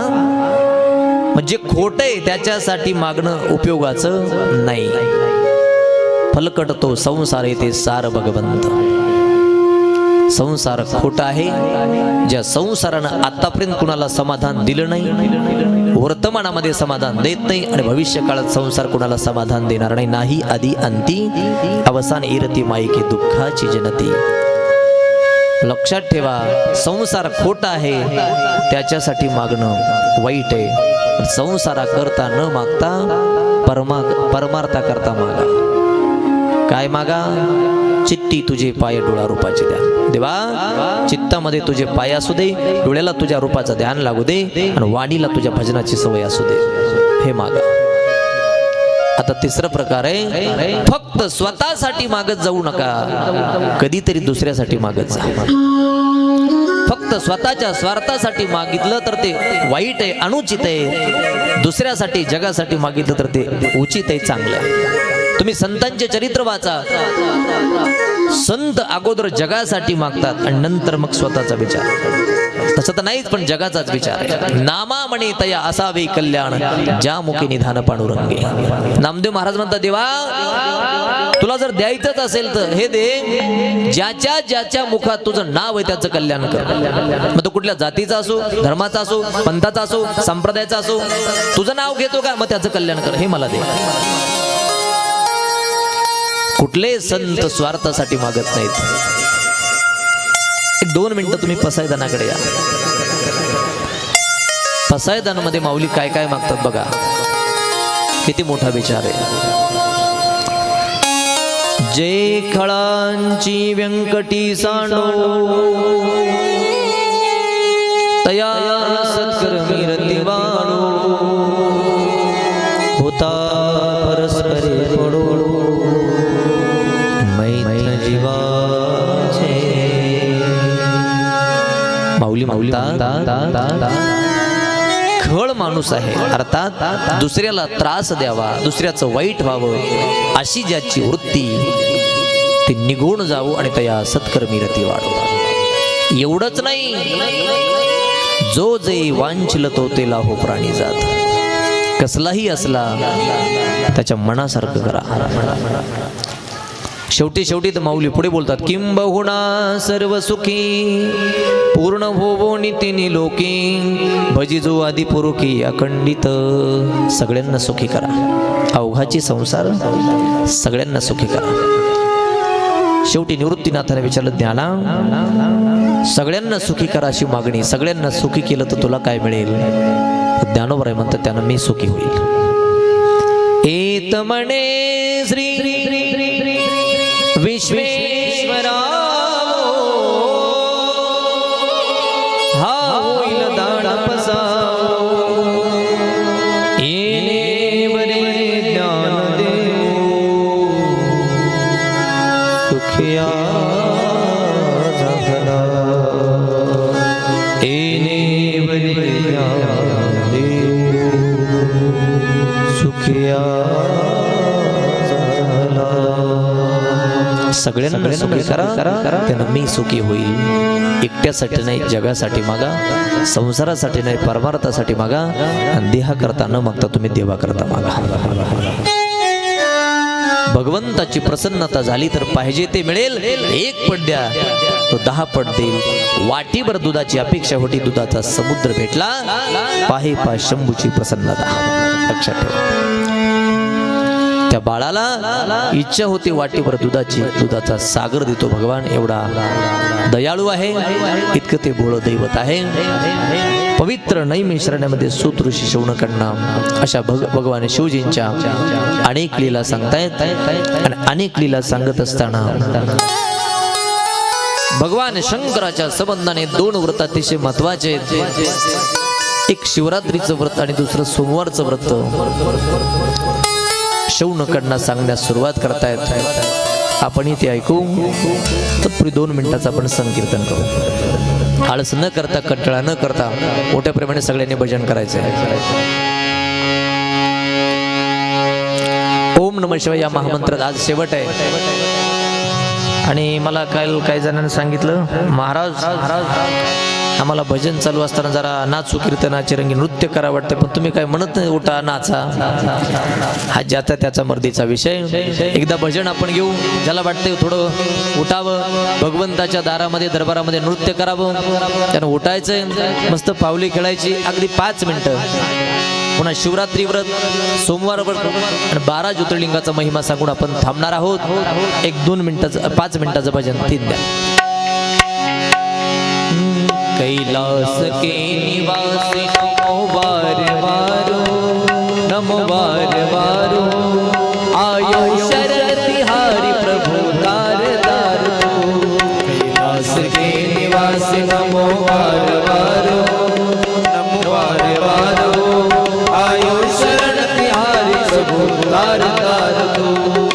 म्हणजे खोट आहे त्याच्यासाठी मागणं उपयोगाचं नाही. फलकट तो संसार येते सार भगवंत. संसार खोटा आहे. ज्या संसारानं आतापर्यंत कुणाला समाधान दिलं नाही, वर्तमानामध्ये समाधान देत नाही, आणि भविष्य काळात संसार कुणाला समाधान देणार नाही. नाही आधी अंती अवसान इरती मायके दुःखाची जनती. लक्षात ठेवा, संसार खोटा आहे त्याच्यासाठी मागणं वाईट आहे. संसारा करता न मागता परमार्था करता मागा. काय मागा, चित्ती तुझे पाय डोळा रूपाचे द्या. देवा चित्तामध्ये तुझे पाय असू दे, डोळ्याला तुझ्या रूपाचं ध्यान लागू दे, आणि वाणीला तुझ्या भजनाची सवय असू दे, हे मागा. आता तिसरा प्रकार आहे, फक्त स्वतःसाठी मागत जाऊ नका, कधीतरी दुसऱ्यासाठी मागत जा. फक्त स्वतःच्या स्वार्थासाठी मागितलं तर ते वाईट आहे, अनुचित आहे. दुसऱ्यासाठी जगासाठी मागितलं तर ते उचित आहे, चांगलं आहे. तुम्ही संतांचे चरित्र वाचा, संत अगोदर जगासाठी मागतात आणि नंतर मग स्वतःचा विचार. तसं तर नाहीच, पण जगाचाच विचार आहे. नामा म्हणे तया असावे कल्याण, ज्या मुखे निधान पांडुरंगे. नामदेव महाराज म्हणतात, देवा तुला जर द्यायचंच असेल तर हे दे, ज्याच्या ज्याच्या मुखात तुझं नाव आहे त्याचं कल्याण कर. मग तो कुठल्या जातीचा असो, धर्माचा असो, पंथाचा असो, संप्रदायाचा असो, तुझं नाव घेतो का, मग त्याचं कल्याण कर, हे मला दे. कुठले संत स्वार्थासाठी मागत नाहीत. 1-2 मिनिटं तुम्ही पसायदानाकडे या. पसायदानामध्ये माऊली काय काय मागतात बघा, किती मोठा विचार आहे. जे खळांची व्यंकटी सांडो तया सत्कर्मी रती वाढो, होता परस्परे पडो जीवाचे. माऊली खळ माणूस आहे, अर्थात दुसऱ्याला त्रास द्यावा, दुसऱ्याचं वाईट व्हावं अशी ज्याची वृत्ती, ती निघून जावो आणि त्या सत्कर्मी रती वाढवा. एवढंच नाही, जो जे वांछिल तो तेला हो प्राणी जात. कसलाही असला त्याच्या मनासारखं करा. शेवटी तर माऊली पुढे बोलतात, किंबहुना सर्व सुखी पूर्ण होवो नितीनी लोकी भजी जो आदि पुरुखी अखंडित. सगळ्यांना सुखी करा. अवघाची संसार सगळ्यांना सुखी करा. शेवटी निवृत्तीनाथाने विचारलं, ज्ञाना सगळ्यांना सुखी करा अशी मागणी, सगळ्यांना सुखी केलं तर तुला काय मिळेल? ज्ञानोबराय म्हणतात, त्यानं मी सुखी होईल. एत म्हणे श्री विश्वेश्वरा हा होईल दानपसा येणे वरे ज्ञान देव सुखिया झाला. येणे वरे ज्ञान देव सुखिया. सगळ्यांना सुखी करा, त्यानं मी सुखी होईल. एकट्यासाठी नाही, जगासाठी मागा, संसारासाठी नाही, परमार्थासाठी मागा. आणि देहा करता न मागता तुम्ही देवा करता मागा. भगवंताची प्रसन्नता झाली तर पाहिजे ते मिळेल. 1 पट द्या तो 10 पट देईल. वाटीभर दुधाची अपेक्षा होती, दुधाचा समुद्र भेटला. पाहे शंभूची प्रसन्नता. लक्षात ठेवा. त्या बाळाला इच्छा होती वाटीभर दुधाची, दुधाचा सागर देतो भगवान. एवढा दयाळू आहे, इतकं ते भोळं दैवत आहे. पवित्र नैमिषारण्यामध्ये सूत ऋषी शौनकांना अशा भगवान शिवजींच्या अनेक लीला सांगतायत. आणि अनेक लीला सांगत असताना भगवान शंकराच्या संबंधाने 2 व्रत अतिशय महत्वाचे आहेत. एक शिवरात्रीचं व्रत आणि दुसरं सोमवारचं व्रत शौनकांना सांगण्यास सुरुवात करतायत. आपण इथे ऐकू तत्पूर्वी 2 मिनिटाचं आपण संकीर्तन करू. आळस न करता, कंटाळा न करता मोठ्या प्रेमाने सगळ्यांनी भजन करायचं आहे. ओम नमः शिवाय या महामंत्रात आज शेवट आहे. आणि मला काही जणांनी सांगितलं, महाराज आम्हाला भजन चालू असताना जरा नाचू, कीर्तनाचे रंगी नृत्य करा वाटते, पण तुम्ही काय म्हणत नाही उठा नाचा. हा ज्याचा त्याचा मर्दीचा विषय. एकदा भजन आपण घेऊ, ज्याला वाटतंय थोडं उठावं, भगवंताच्या दारामध्ये दरबारामध्ये नृत्य करावं, त्यानं उठायचंय, मस्त पावली खेळायची अगदी 5 मिनिटं. पुन्हा शिवरात्री व्रत, सोमवार व्रत आणि 12 ज्योतिर्लिंगाचा महिमा सांगून आपण थांबणार आहोत. 1-2 मिनिटाचं 5 मिनिटाचं भजन 3 द्या. कैलास के निवासी नमो बार वारो, नमो बार वारो, आयो शरण तिहारी प्रभु तारदार तू. कैलास के निवासी नमो बार वारो, नमो बार वारो, आयो शरण तिहारी प्रभु तारदार तू.